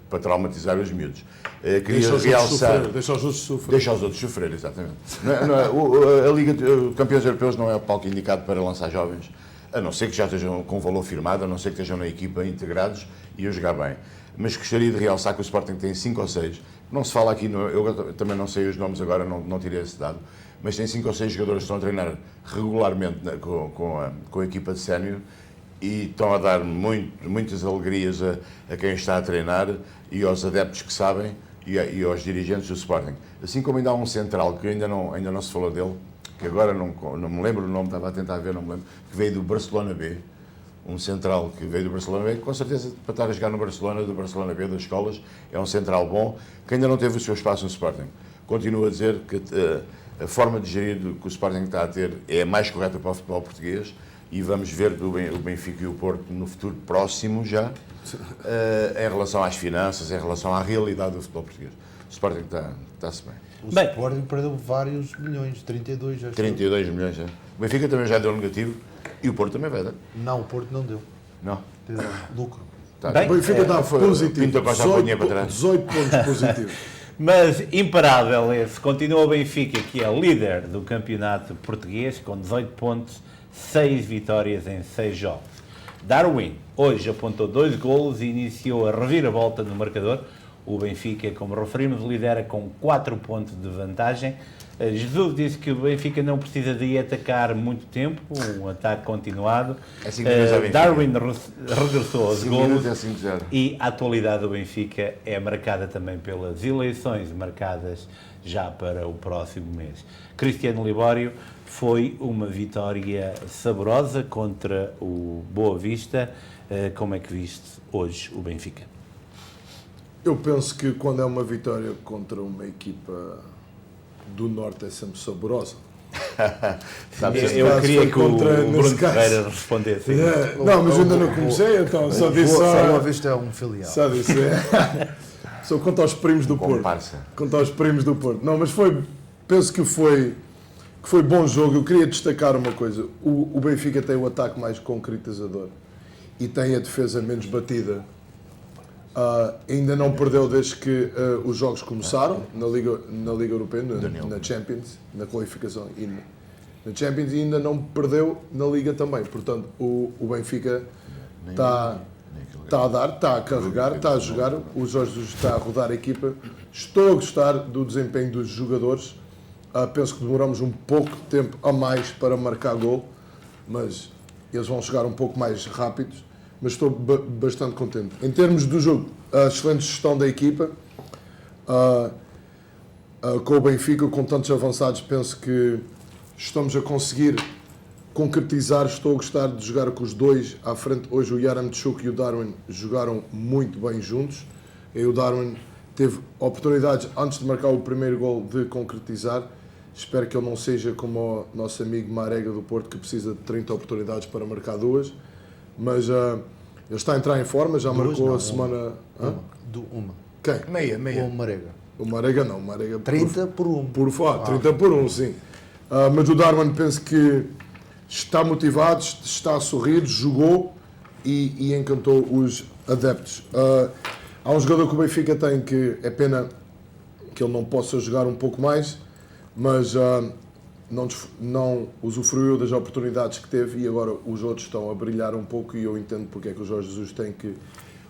Para traumatizar os miúdos. Queria realçar... Deixa os outros sofrer. Deixa os outros sofrer, exatamente. A Liga de Campeões Europeus não é o palco indicado para lançar jovens, a não ser que já estejam com valor firmado, a não ser que estejam na equipa integrados e a jogar bem. Mas gostaria de realçar que o Sporting tem 5 ou 6, não se fala aqui, eu também não sei os nomes agora, não tirei esse dado, mas tem 5 ou 6 jogadores que estão a treinar regularmente com a equipa de sénior e estão a dar muitas alegrias a quem está a treinar e aos adeptos que sabem e aos dirigentes do Sporting. Assim como ainda há um central que ainda não se falou dele, que agora não me lembro o nome, estava a tentar ver, não me lembro, que veio do Barcelona B, um central que veio do Barcelona B, que com certeza para estar a jogar no Barcelona, do Barcelona B, das escolas, é um central bom, que ainda não teve o seu espaço no Sporting. Continuo a dizer que a forma de gerir que o Sporting está a ter é a mais correta para o futebol português e vamos ver o Benfica e o Porto no futuro próximo já, em relação às finanças, em relação à realidade do futebol português. O Sporting está-se bem. O Sporting perdeu vários milhões, 32 já. 32 milhões, já. O Benfica também já deu negativo e o Porto também vai dar. Não, o Porto não deu. Não. Teve lucro. Tá. Bem, O Benfica está positivo. Pinto Costa a ponha para trás. 18 pontos positivos. Mas imparável esse. Continua o Benfica, que é líder do campeonato português, com 18 pontos, 6 vitórias em 6 jogos. Darwin hoje apontou 2 golos e iniciou a reviravolta no marcador. O Benfica, como referimos, lidera com 4 pontos de vantagem. Jesus disse que o Benfica não precisa de ir atacar muito tempo, um ataque continuado. É 5 minutos ao Benfica. Darwin regressou aos 5 golos minutos é 5-0. e a atualidade do Benfica é marcada também pelas eleições marcadas já para o próximo mês. Cristiano Libório, foi uma vitória saborosa contra o Boa Vista. Como é que viste hoje o Benfica? Eu penso que quando é uma vitória contra uma equipa do Norte é sempre saborosa. Eu queria que o Bruno nesse caso. Ferreira respondesse. Não, mas ainda não comecei, então só disse Boa Vista é um filial. Só disse. Só quanto aos primos do Porto. Comparsa. Quanto aos primos do Porto. Não, mas penso que foi bom jogo. Eu queria destacar uma coisa. O Benfica tem o ataque mais concretizador e tem a defesa menos batida. Ainda não perdeu desde que os jogos começaram na Liga Europeia, na Champions, na qualificação e na Champions, e ainda não perdeu na Liga também. Portanto, o Benfica está a dar, está a carregar, está a jogar. O Jorge Jesus está a rodar a equipa. Estou a gostar do desempenho dos jogadores. Penso que demoramos um pouco de tempo a mais para marcar gol, mas eles vão chegar um pouco mais rápidos. Mas estou bastante contente. Em termos do jogo, a excelente gestão da equipa, com o Benfica, com tantos avançados, penso que estamos a conseguir concretizar. Estou a gostar de jogar com os dois à frente. Hoje o Yaramchuk e o Darwin jogaram muito bem juntos. E o Darwin teve oportunidades, antes de marcar o primeiro gol, de concretizar. Espero que ele não seja como o nosso amigo Marega do Porto, que precisa de 30 oportunidades para marcar 2. Mas ele está a entrar em forma, já marcou a semana... Uma. Quem? Meia. O Marega. O Marega não, o Marega... 30 por 1. 30 por 1, sim. Mas o Darwin penso que está motivado, está a sorrir, jogou e encantou os adeptos. Há um jogador que o Benfica tem que é pena que ele não possa jogar um pouco mais, mas não usufruiu das oportunidades que teve e agora os outros estão a brilhar um pouco e eu entendo porque é que o Jorge Jesus tem que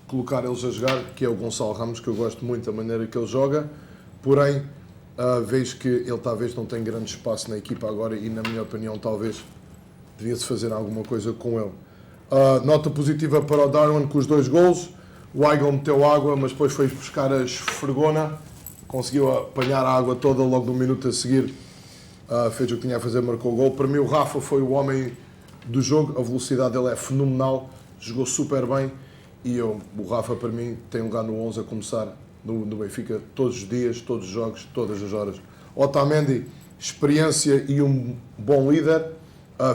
colocar eles a jogar, que é o Gonçalo Ramos, que eu gosto muito da maneira que ele joga, porém vejo que ele talvez não tem grande espaço na equipa agora e na minha opinião talvez devia-se fazer alguma coisa com ele. Nota positiva para o Darwin com os 2 golos. O Weigl meteu água, mas depois foi buscar a esfregona, conseguiu apanhar a água toda logo no minuto a seguir. Fez o que tinha a fazer, marcou o gol. Para mim o Rafa foi o homem do jogo, a velocidade dele é fenomenal, jogou super bem e o Rafa para mim tem um lugar no 11 a começar no Benfica todos os dias, todos os jogos, todas as horas. Otamendi, experiência e um bom líder,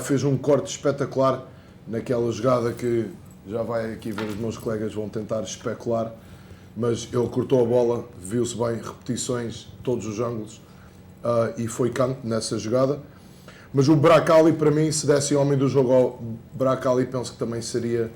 fez um corte espetacular naquela jogada que já vai aqui ver os meus colegas vão tentar especular, mas ele cortou a bola, viu-se bem, repetições, todos os ângulos. E foi canto nessa jogada. Mas o Bracali, para mim, se desse homem do jogo ao Bracali, penso que também seria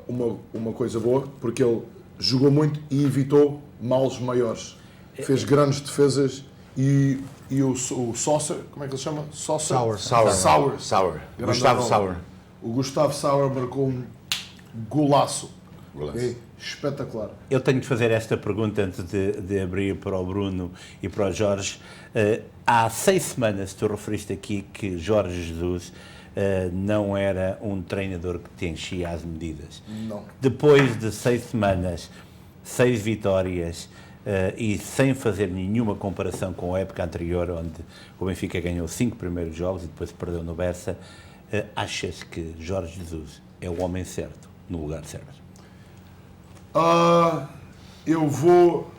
uma coisa boa, porque ele jogou muito e evitou males maiores. Fez grandes defesas e o Sauer, como é que ele chama? Sauer. Gustavo Sauer. O Gustavo Sauer marcou um golaço. Espetacular. Eu tenho de fazer esta pergunta antes de abrir para o Bruno e para o Jorge. Há 6 semanas tu referiste aqui que Jorge Jesus não era um treinador que te enchia as medidas. Não. Depois de 6 semanas, 6 vitórias e sem fazer nenhuma comparação com a época anterior, onde o Benfica ganhou 5 primeiros jogos e depois perdeu no Bessa, achas que Jorge Jesus é o homem certo, no lugar certo? Eu vou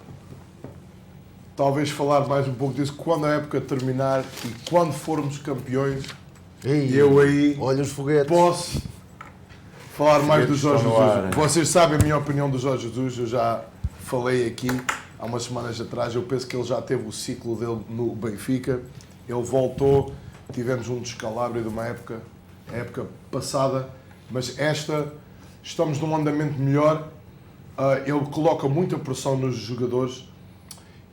talvez falar mais um pouco disso quando a época terminar e quando formos campeões. Eu aí olha os foguetes. Posso falar mais do Jorge estão no ar, Jesus. Vocês sabem a minha opinião do Jorge Jesus, eu já falei aqui há umas semanas atrás. Eu penso que ele já teve o ciclo dele no Benfica, ele voltou, tivemos um descalabro de uma época, a época passada, mas esta estamos num andamento melhor. Ele coloca muita pressão nos jogadores.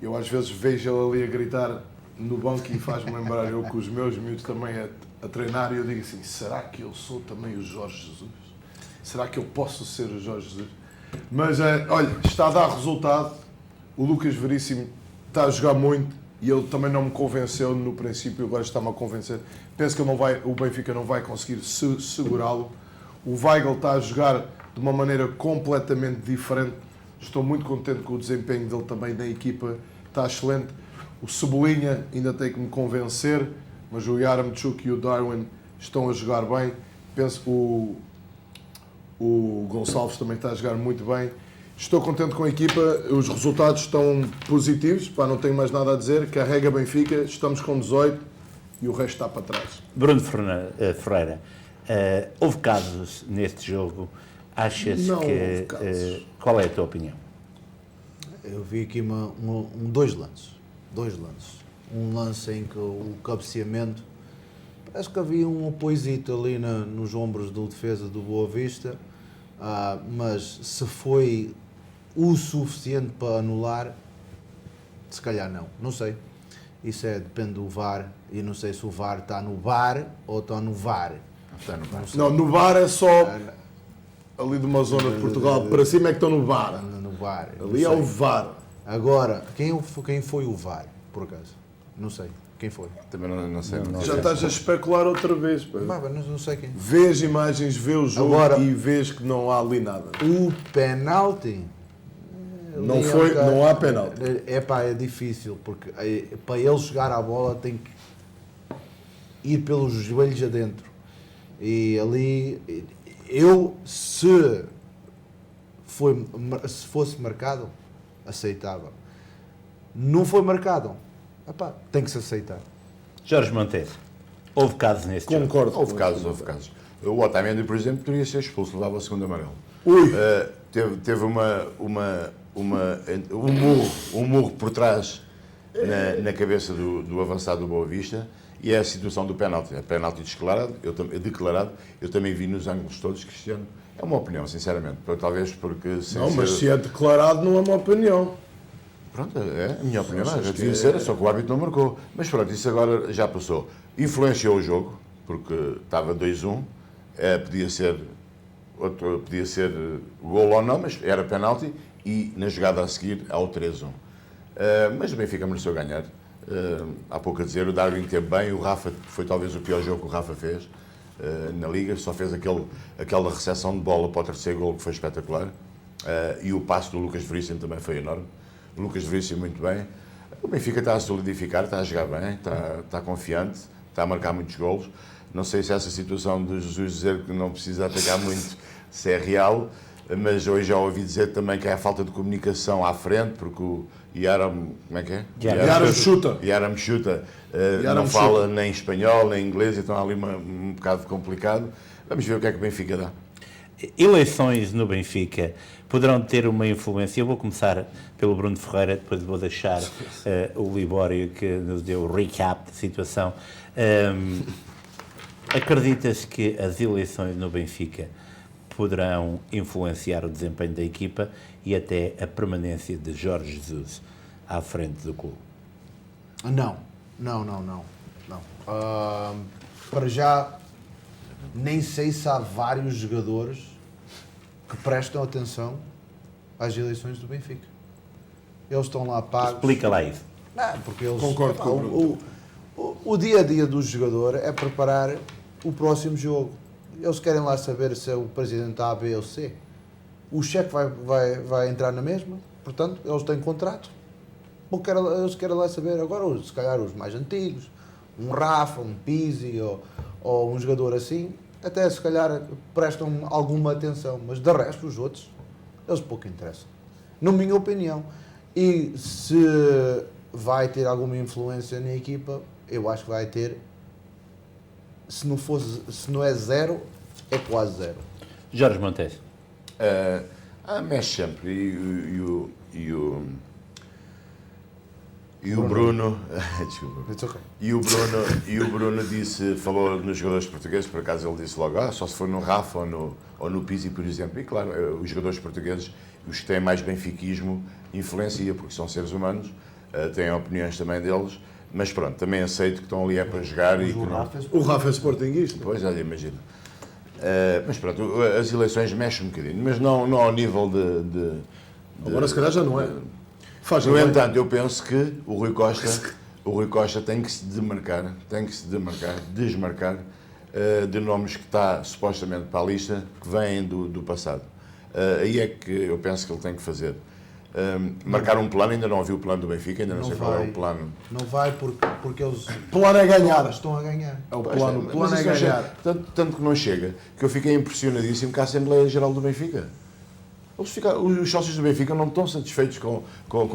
Eu às vezes vejo ele ali a gritar no banco e faz-me lembrar eu com os meus miúdos também a treinar e eu digo assim, será que eu sou também o Jorge Jesus? Será que eu posso ser o Jorge Jesus? Mas, olha, está a dar resultado, o Lucas Veríssimo está a jogar muito e ele também não me convenceu no princípio, agora está-me a convencer. Penso que o Benfica não vai conseguir segurá-lo. O Weigl está a jogar de uma maneira completamente diferente. Estou muito contente com o desempenho dele também na equipa, está excelente. O Cebolinha ainda tem que me convencer, mas o Yaremchuk e o Darwin estão a jogar bem. Penso que o Gonçalves também está a jogar muito bem. Estou contente com a equipa, os resultados estão positivos, pá, não tenho mais nada a dizer. Carrega Benfica, estamos com 18 e o resto está para trás. Bruno Ferreira, houve casos neste jogo? Achas Não que... houve casos. Qual é a tua opinião? Eu vi aqui dois lances. Um lance em que o cabeceamento, parece que havia um apoiozito ali nos ombros do defesa do Boa Vista, mas se foi o suficiente para anular, se calhar não sei. Isso depende do VAR, e não sei se o VAR está no VAR ou está no VAR. Não, no VAR é só ali de uma zona de Portugal, para cima é que estão no VAR. No VAR. Ali é o VAR. Agora, quem foi o VAR, por acaso? Não sei. Quem foi? Também não sei. Já estás a especular outra vez. Pá. Não sei quem. Vê as imagens, vê o jogo Agora, e vês que não há ali nada. O penalti... Não foi, não há penalti. É difícil, porque para ele chegar à bola tem que ir pelos joelhos adentro. E ali, se fosse marcado, aceitava. Não foi marcado, tem que se aceitar. Jorge Montes, houve casos neste jogo? Concordo. Houve casos. O Otamendi, por exemplo, teria ser expulso, levava o segundo amarelo. Ui. Teve um murro por trás na cabeça do avançado do Boa Vista, e é a situação do penalti. É penalti declarado. Eu também vi nos ângulos todos, Cristiano. É uma opinião, sinceramente. Talvez porque... Não, mas se é declarado não é uma opinião. Pronto, é a minha opinião. Devia ser, só que o árbitro não marcou. Mas pronto, isso agora já passou. Influenciou o jogo, porque estava 2-1. Podia ser gol ou não, mas era penalti, e na jogada a seguir ao 3-1. Mas o Benfica mereceu ganhar. Há pouco a dizer, o Darwin teve bem, o Rafa foi talvez o pior jogo que o Rafa fez na Liga, só fez aquela recepção de bola para o terceiro gol que foi espetacular, e o passo do Lucas Veríssimo também foi enorme. O Lucas Veríssimo muito bem. O Benfica está a solidificar, está a jogar bem, está confiante, está a marcar muitos golos. Não sei se essa situação de Jesus dizer que não precisa atacar muito, se é real, mas hoje já ouvi dizer também que é a falta de comunicação à frente, porque o Yaram, como é que é? Yaramchuta não fala nem espanhol, nem inglês, então há ali um bocado complicado. Vamos ver o que é que o Benfica dá. Eleições no Benfica poderão ter uma influência. Eu vou começar pelo Bruno Ferreira, depois vou deixar o Libório que nos deu o recap da situação. Acreditas que as eleições no Benfica poderão influenciar o desempenho da equipa e até a permanência de Jorge Jesus à frente do clube? Não. Para já, nem sei se há vários jogadores que prestam atenção às eleições do Benfica. Eles estão lá pagos. Explica lá isso. Porque eles, Concordo com o Bruno. o dia a dia do jogador é preparar o próximo jogo. Eles querem lá saber se é o presidente A, B ou C. O cheque vai entrar na mesma, portanto, eles têm contrato. Eles querem lá saber, agora, se calhar, os mais antigos, um Rafa, um Pizzi ou um jogador assim, até se calhar prestam alguma atenção, mas de resto, os outros, eles pouco interessam. Na minha opinião. E se vai ter alguma influência na equipa, eu acho que vai ter. Se não é zero, é quase zero. Jorge Montes. Mexe sempre. E o Bruno. Desculpa. It's okay. E o Bruno falou nos jogadores portugueses, por acaso ele disse logo, só se for no Rafa ou no Pizzi, por exemplo. E claro, os jogadores portugueses, os que têm mais benfiquismo, influencia, porque são seres humanos, têm opiniões também deles, mas pronto, também aceito que estão ali para jogar e que não... O Rafa é sportinguista. Pois, já imagino. Mas pronto, as eleições mexem um bocadinho, mas não ao nível de Agora se calhar já não é. No entanto, eu penso que o Rui Costa tem que se desmarcar de nomes que está supostamente para a lista que vêm do passado. Aí é que eu penso que ele tem que fazer. Marcar um plano, ainda não ouvi o plano do Benfica, ainda não sei qual é o plano. Não vai porque eles Plano é ganhar. estão a ganhar. É o plano, o plano é isso não chega. ganhar. Tanto que não chega, que eu fiquei impressionadíssimo com a Assembleia Geral do Benfica. Os sócios do Benfica não estão satisfeitos com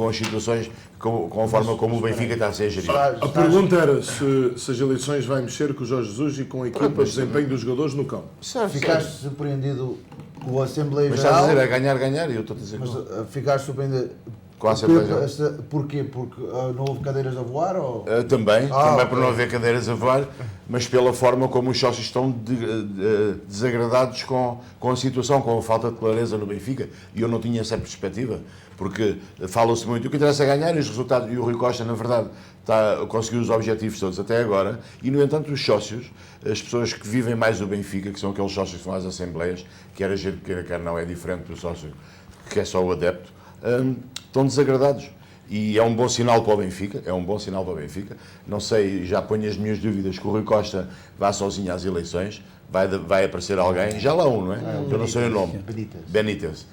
as situações, com a forma como o Benfica está a ser gerido. A pergunta era se as eleições vai mexer com o Jorge Jesus e com a equipa de desempenho dos jogadores no campo. Ficaste surpreendido com a Assembleia Mas estás a Geral. dizer a ganhar e eu estou a dizer que não. Mas ficaste surpreendido. Com a Assembleia Geral. Porquê? Porque não houve cadeiras a voar? Ou... Também ok. por não haver cadeiras a voar, mas pela forma como os sócios estão desagradados com a situação, com a falta de clareza no Benfica. E eu não tinha essa perspectiva, porque fala-se muito. O que interessa é ganhar e os resultados. E o Rui Costa, na verdade, conseguiu os objetivos todos até agora. E, no entanto, os sócios, as pessoas que vivem mais o Benfica, que são aqueles sócios que vão às assembleias, quer a gente quer não, é diferente do sócio que é só o adepto, estão desagradados. E é um bom sinal para o Benfica, Não sei, já ponho as minhas dúvidas que o Rui Costa vá sozinho às eleições, vai aparecer alguém, já lá não é? Eu não sei o nome. Benítez.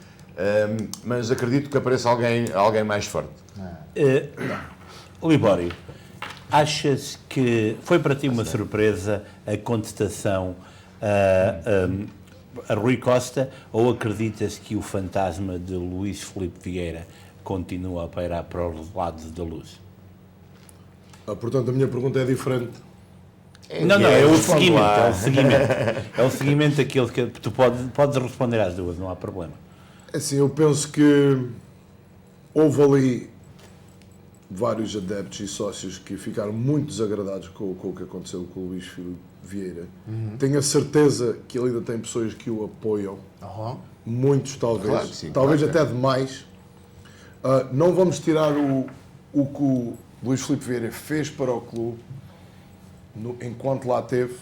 Mas acredito que apareça alguém mais forte. Libório, achas que foi para ti uma surpresa a contestação a Rui Costa, ou acreditas que o fantasma de Luís Filipe Vieira continua a pairar para os lados da luz? Portanto, a minha pergunta é diferente. É o seguimento daquilo que tu podes responder às duas, não há problema. Assim, eu penso que houve ali vários adeptos e sócios que ficaram muito desagradados com o que aconteceu com o Luís Filipe Vieira. Tenho a certeza que ele ainda tem pessoas que o apoiam. Muitos, talvez. Claro que sim, talvez claro que até demais. Não vamos tirar o que o Luís Filipe Vieira fez para o clube enquanto lá teve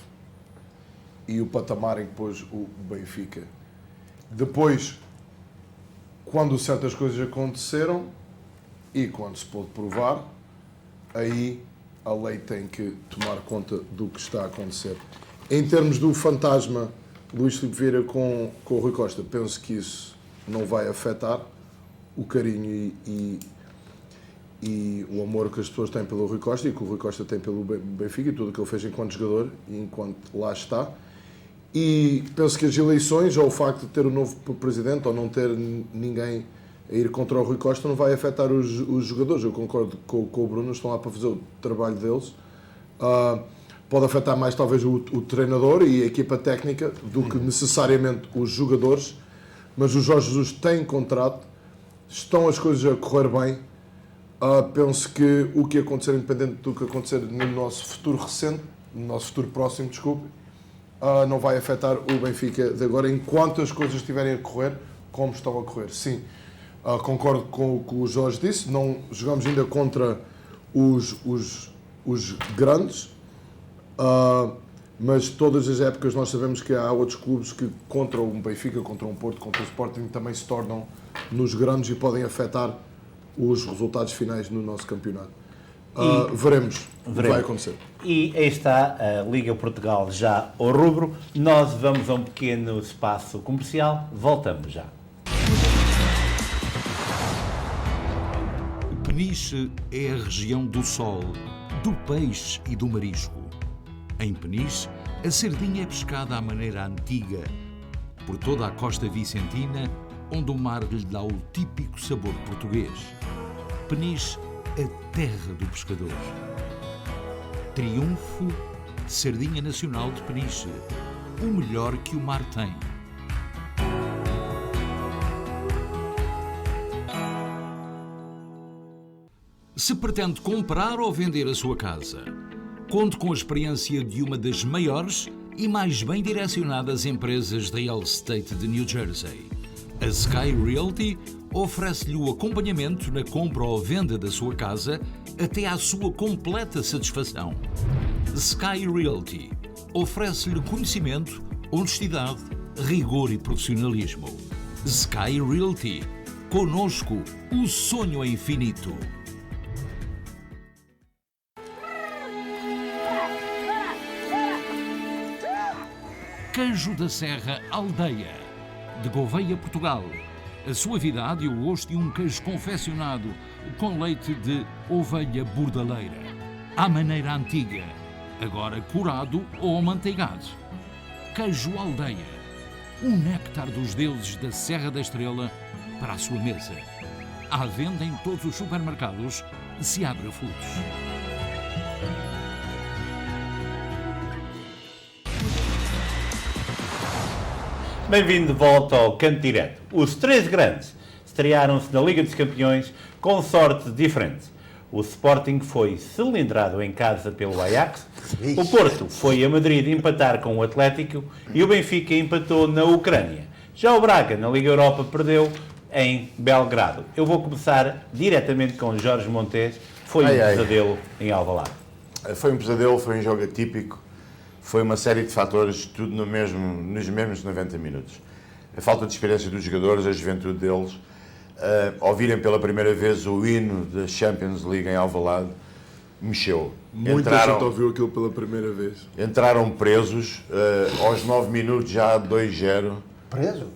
e o patamar em que pôs o Benfica. Depois, quando certas coisas aconteceram e quando se pôde provar, aí a lei tem que tomar conta do que está a acontecer. Em termos do fantasma Luís Filipe Vieira com o Rui Costa, penso que isso não vai afetar o carinho e o amor que as pessoas têm pelo Rui Costa e que o Rui Costa tem pelo Benfica e tudo o que ele fez enquanto jogador e enquanto lá está. E penso que as eleições, ou o facto de ter um novo presidente, ou não ter ninguém a ir contra o Rui Costa, não vai afetar os jogadores. Eu concordo com o Bruno, estão lá para fazer o trabalho deles. Pode afetar mais talvez o treinador e a equipa técnica do que necessariamente os jogadores, mas o Jorge Jesus tem contrato, estão as coisas a correr bem. Penso que o que acontecer, independente do que acontecer no nosso futuro recente, no nosso futuro próximo, desculpe, não vai afetar o Benfica de agora, enquanto as coisas estiverem a correr como estão a correr. Sim, concordo com o que o Jorge disse, não jogamos ainda contra os grandes, mas todas as épocas nós sabemos que há outros clubes que contra um Benfica, contra um Porto, contra o Sporting também se tornam nos grandes e podem afetar os resultados finais no nosso campeonato. Veremos o que vai acontecer. E aí está a Liga Portugal já ao rubro. Nós vamos a um pequeno espaço comercial. Voltamos já. Peniche é a região do sol, do peixe e do marisco. Em Peniche, a sardinha é pescada à maneira antiga, por toda a costa vicentina, onde o mar lhe dá o típico sabor português. Peniche, a terra do pescador. Triunfo de Sardinha Nacional de Peniche, o melhor que o mar tem. Se pretende comprar ou vender a sua casa, conte com a experiência de uma das maiores e mais bem direcionadas empresas de real estate de New Jersey. A Sky Realty oferece-lhe o acompanhamento na compra ou venda da sua casa até à sua completa satisfação. Sky Realty oferece-lhe conhecimento, honestidade, rigor e profissionalismo. Sky Realty. Conosco, o sonho é infinito. Queijo da Serra Aldeia, de Gouveia, Portugal. A suavidade e o gosto de um queijo confeccionado com leite de ovelha bordaleira. À maneira antiga, agora curado ou amanteigado. Queijo Aldeia, o néctar dos deuses da Serra da Estrela para a sua mesa. À venda em todos os supermercados Seabra Foods. Bem-vindo de volta ao Canto Direto. Os três grandes estrearam-se na Liga dos Campeões com sorte diferente. O Sporting foi cilindrado em casa pelo Ajax, o Porto foi a Madrid empatar com o Atlético e o Benfica empatou na Ucrânia. Já o Braga, na Liga Europa, perdeu em Belgrado. Eu vou começar diretamente com Jorge Montes. Foi um pesadelo em Alvalade. Foi um pesadelo, foi um jogo atípico. Foi uma série de fatores, tudo nos mesmos 90 minutos. A falta de experiência dos jogadores, a juventude deles, ouvirem pela primeira vez o hino da Champions League em Alvalade, mexeu. Muita gente ouviu aquilo pela primeira vez. Entraram presos, aos 9 minutos já 2-0. Presos?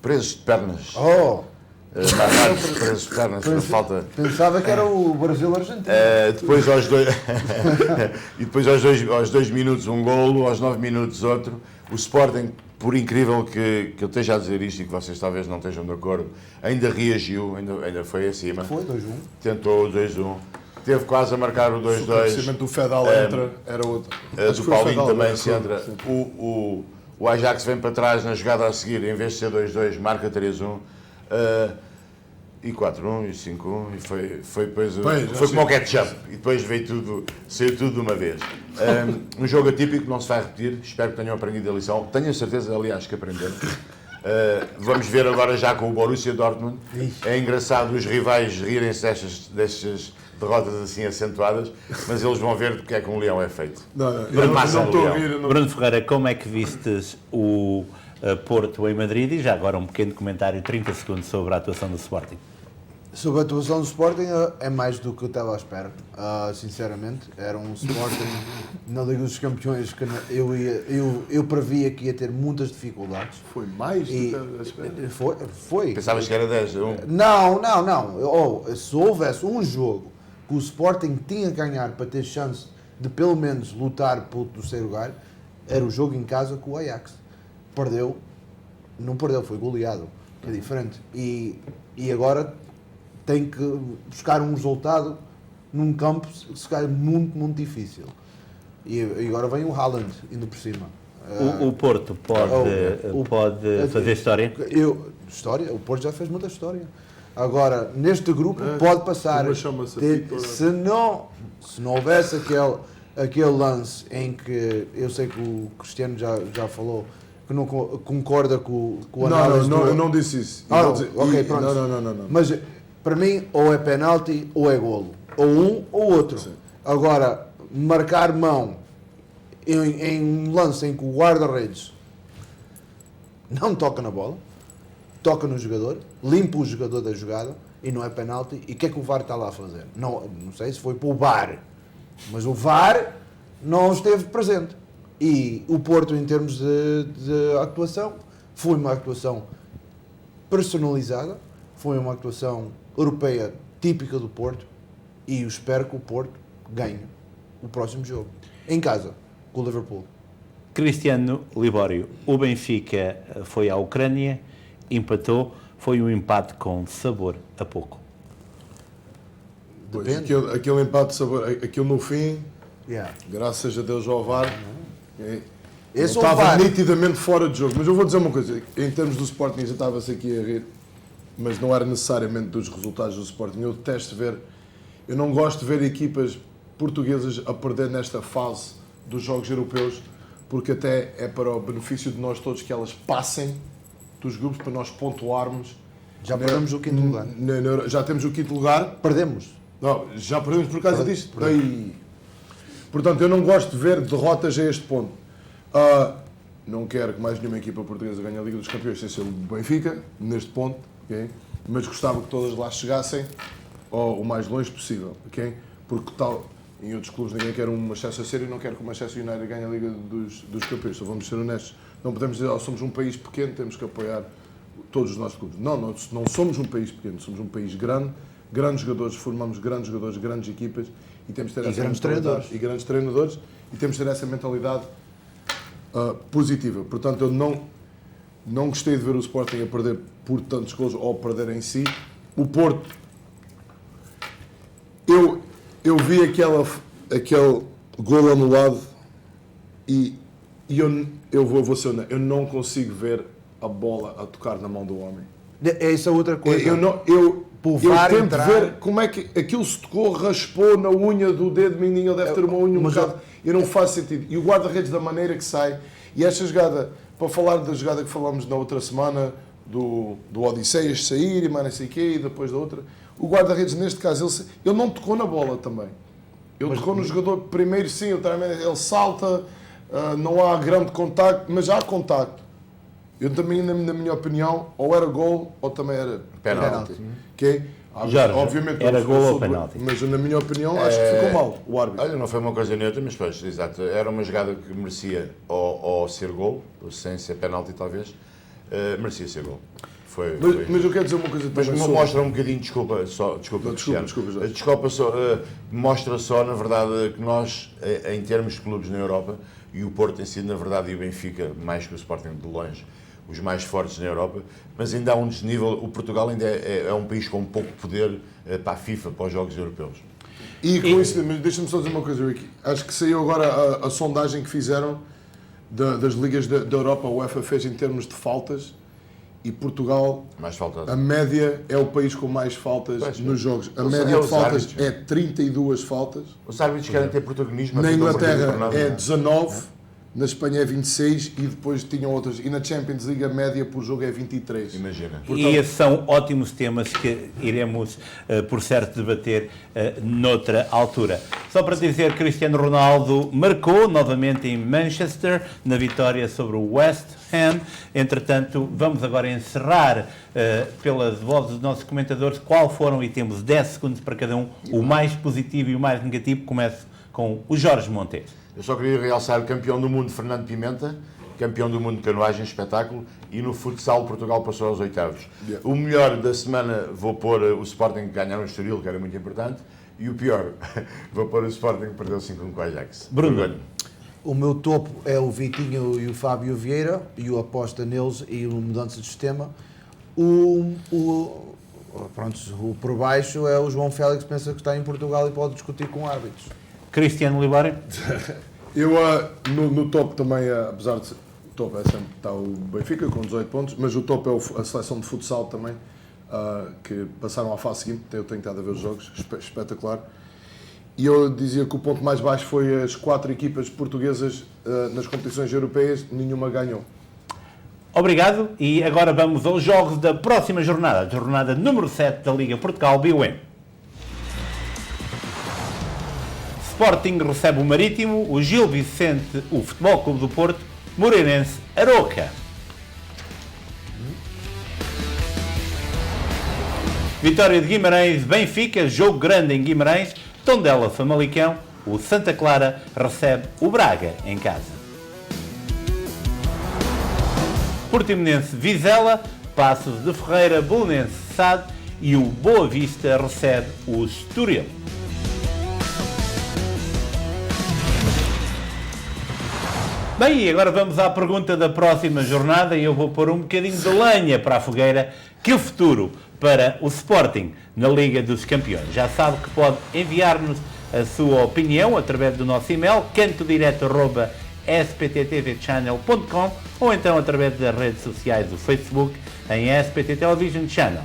Presos de pernas. Oh! Presos de pernas, por falta... Pensava que era o Brasil-Argentina. Depois aos 2 minutos um golo, aos 9 minutos outro. O Sporting, por incrível que eu esteja a dizer isto e que vocês talvez não estejam de acordo, ainda reagiu, ainda foi acima. Foi 2-1. Tentou o 2-1. Teve quase a marcar o 2-2. O crescimento do Fedal entra, era outro. Do Paulinho também se entra. O Ajax vem para trás na jogada a seguir, em vez de ser 2-2, marca 3-1. E 4-1 e 5-1 e foi depois foi como o ketchup e depois saiu tudo de uma vez. Um jogo atípico, não se vai repetir, espero que tenham aprendido a lição, tenho a certeza, aliás, que aprenderam. Vamos ver agora já com o Borussia Dortmund. É engraçado os rivais rirem-se destas derrotas assim acentuadas, mas eles vão ver do que é que um leão é feito. Bruno Ferreira, como é que vistes o Porto em Madrid e já agora um pequeno comentário, 30 segundos, sobre a atuação do Sporting? Sobre a atuação do Sporting é mais do que eu estava à espera, sinceramente. Era um Sporting na Liga dos Campeões que eu previa que ia ter muitas dificuldades. Foi mais do que à espera? Foi. Pensavas que era 10? Não. Se houvesse um jogo que o Sporting tinha que ganhar para ter chance de pelo menos lutar pelo terceiro lugar, era o jogo em casa com o Ajax. Não perdeu, foi goleado, que é diferente. E agora tem que buscar um resultado num campo, se calhar, muito, muito difícil. E agora vem o Haaland, indo por cima. O Porto pode fazer história? O Porto já fez muita história. Agora, neste grupo, pode passar. Se não houvesse aquele lance em que eu sei que o Cristiano já falou, que não concorda com o análise. Não, eu não disse isso. Ok, pronto. Não. Mas para mim, ou é penalti ou é golo. Ou um ou outro. Sim. Agora, marcar mão em um lance em que o guarda-redes não toca na bola, toca no jogador, limpa o jogador da jogada e não é penalti. E o que é que o VAR está lá a fazer? Não sei se foi para o VAR, mas o VAR não esteve presente. E o Porto, em termos de atuação, foi uma atuação personalizada, foi uma atuação europeia típica do Porto e eu espero que o Porto ganhe o próximo jogo, em casa, com o Liverpool. Cristiano Libório, o Benfica foi à Ucrânia, empatou, foi um empate com sabor a pouco. Depende. Aquele empate de sabor, aquilo no fim, graças a Deus ao VAR, estava nitidamente fora de jogo. Mas eu vou dizer uma coisa, em termos do Sporting, já estava-se aqui a rir, mas não era necessariamente dos resultados do Sporting. Eu detesto eu não gosto de ver equipas portuguesas a perder nesta fase dos jogos europeus, porque até é para o benefício de nós todos que elas passem dos grupos para nós pontuarmos. Já perdemos o quinto lugar. Já temos o quinto lugar. Perdemos. Não, já perdemos por causa disto. Portanto, eu não gosto de ver derrotas a este ponto. Não quero que mais nenhuma equipa portuguesa ganhe a Liga dos Campeões sem ser o Benfica, neste ponto, okay? Mas gostava que todas lá chegassem o mais longe possível, okay? Porque tal, em outros clubes ninguém quer um Manchester City e não quer que o Manchester United ganhe a Liga dos Campeões. Só vamos ser honestos. Não podemos dizer, somos um país pequeno, temos que apoiar todos os nossos clubes. Não somos um país pequeno, somos um país grande, grandes jogadores, formamos grandes jogadores, grandes equipas e temos de ter essa grandes mentalidade. treinadores. E grandes treinadores e temos de ter essa mentalidade positiva. Portanto, eu não gostei de ver o Sporting a perder por tantos gols ou a perder em si. O Porto, eu vi aquele gol anulado e eu vou ser honesto, eu não consigo ver a bola a tocar na mão do homem. É isso a outra coisa. Eu VAR tento entrar. ver como é que aquilo se tocou, raspou na unha do dedo mindinho, ele deve ter uma unha um mas bocado. Eu não faço sentido. E o guarda-redes da maneira que sai, e esta jogada, para falar da jogada que falámos na outra semana, do Odisseias sair e mais não sei o quê, e depois da outra, o guarda-redes neste caso, ele não tocou na bola também. Ele tocou no jogador primeiro, sim, ele salta, não há grande contacto, mas há contacto. Eu também, na minha opinião, ou era gol ou também era Penalti. Okay? Jorge, Obviamente, era eu gol ou sou penalti? Mas na minha opinião, acho que ficou mal o árbitro. Olha, não foi uma coisa neutra, mas pois, exato. Era uma jogada que merecia ou ser gol, sem ser penalti talvez, merecia ser gol. Mas eu quero dizer uma coisa Mas também mostra um bocadinho, desculpa, Cristiano. Jorge. Desculpa só, mostra só, na verdade, que nós, em termos de clubes na Europa, e o Porto tem sido, na verdade, e o Benfica, mais que o Sporting de longe, os mais fortes na Europa, mas ainda há um desnível. O Portugal ainda é um país com pouco poder para a FIFA, para os Jogos Europeus. E com isso, mas deixa-me só dizer uma coisa, Ricky. Acho que saiu agora a sondagem que fizeram das ligas da Europa, a UEFA fez em termos de faltas, e Portugal, Mais faltas. a média é o país com mais faltas Pois, nos jogos. A Os- média é de os faltas árbitros. é 32 faltas. Os árbitros querem ter protagonismo. Na aqui não partilham Inglaterra por nada. é 19, na Espanha é 26 e depois tinham outras. E na Champions League a média por jogo é 23. Imagina. E esses são ótimos temas que iremos, por certo, debater noutra altura. Só para dizer, Cristiano Ronaldo marcou novamente em Manchester, na vitória sobre o West Ham. Entretanto, vamos agora encerrar, pelas vozes dos nossos comentadores, qual foram, e temos 10 segundos para cada um, o mais positivo e o mais negativo. Começo com o Jorge Monteiro. Eu só queria realçar campeão do mundo Fernando Pimenta, campeão do mundo de canoagem, espetáculo, e no futsal Portugal passou aos oitavos. O melhor da semana vou pôr o Sporting que ganhar um Estoril, que era muito importante, e o pior, vou pôr o Sporting que perdeu 5-1 com o Ajax. Bruno. O meu topo é o Vitinho e o Fábio Vieira, e o aposta neles e o mudança de sistema. O por baixo é o João Félix, que pensa que está em Portugal e pode discutir com árbitros. Cristiano Libório. Eu no top também, apesar de o top é sempre está o Benfica com 18 pontos, mas o top é a seleção de futsal também, que passaram à fase seguinte. Eu tenho estado a ver os jogos, espetacular. E eu dizia que o ponto mais baixo foi as 4 equipas portuguesas nas competições europeias, nenhuma ganhou. Obrigado, e agora vamos aos jogos da próxima jornada, jornada número 7 da Liga Portugal BUN. Sporting recebe o Marítimo, o Gil Vicente, o Futebol Clube do Porto, Moreirense, Aroca. Vitória de Guimarães, Benfica, jogo grande em Guimarães, Tondela, Famalicão, o Santa Clara recebe o Braga em casa. Portimonense, Vizela, Passos de Ferreira, Belenense, Sade e o Boa Vista recebe o Estoril. Bem, e agora vamos à pergunta da próxima jornada e eu vou pôr um bocadinho de lenha para a fogueira. Que futuro para o Sporting na Liga dos Campeões? Já sabe que pode enviar-nos a sua opinião através do nosso e-mail cantodireto@spttvchannel.com ou então através das redes sociais do Facebook em SPT Television Channel.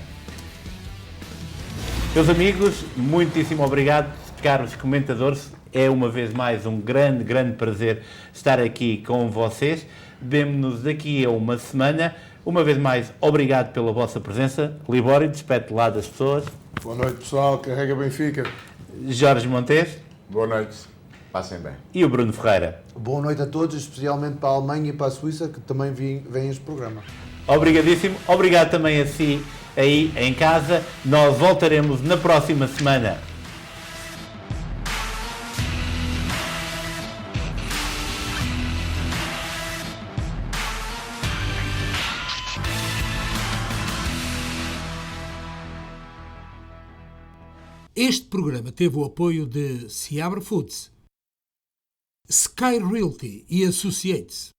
Meus amigos, muitíssimo obrigado, caros comentadores. É uma vez mais um grande prazer estar aqui com vocês. Vemo-nos daqui a uma semana Uma vez mais, obrigado pela vossa presença. Libório, despede lá das pessoas. Boa noite, pessoal. Carrega Benfica. Jorge Montes Boa noite. Passem bem. e o Bruno Ferreira. Boa noite a todos, especialmente para a Alemanha e para a Suíça, que também vêm este programa. Obrigadíssimo. Obrigado também a si aí em casa. Nós voltaremos na próxima semana. Este programa teve o apoio de Seabra Foods, Sky Realty e Associates.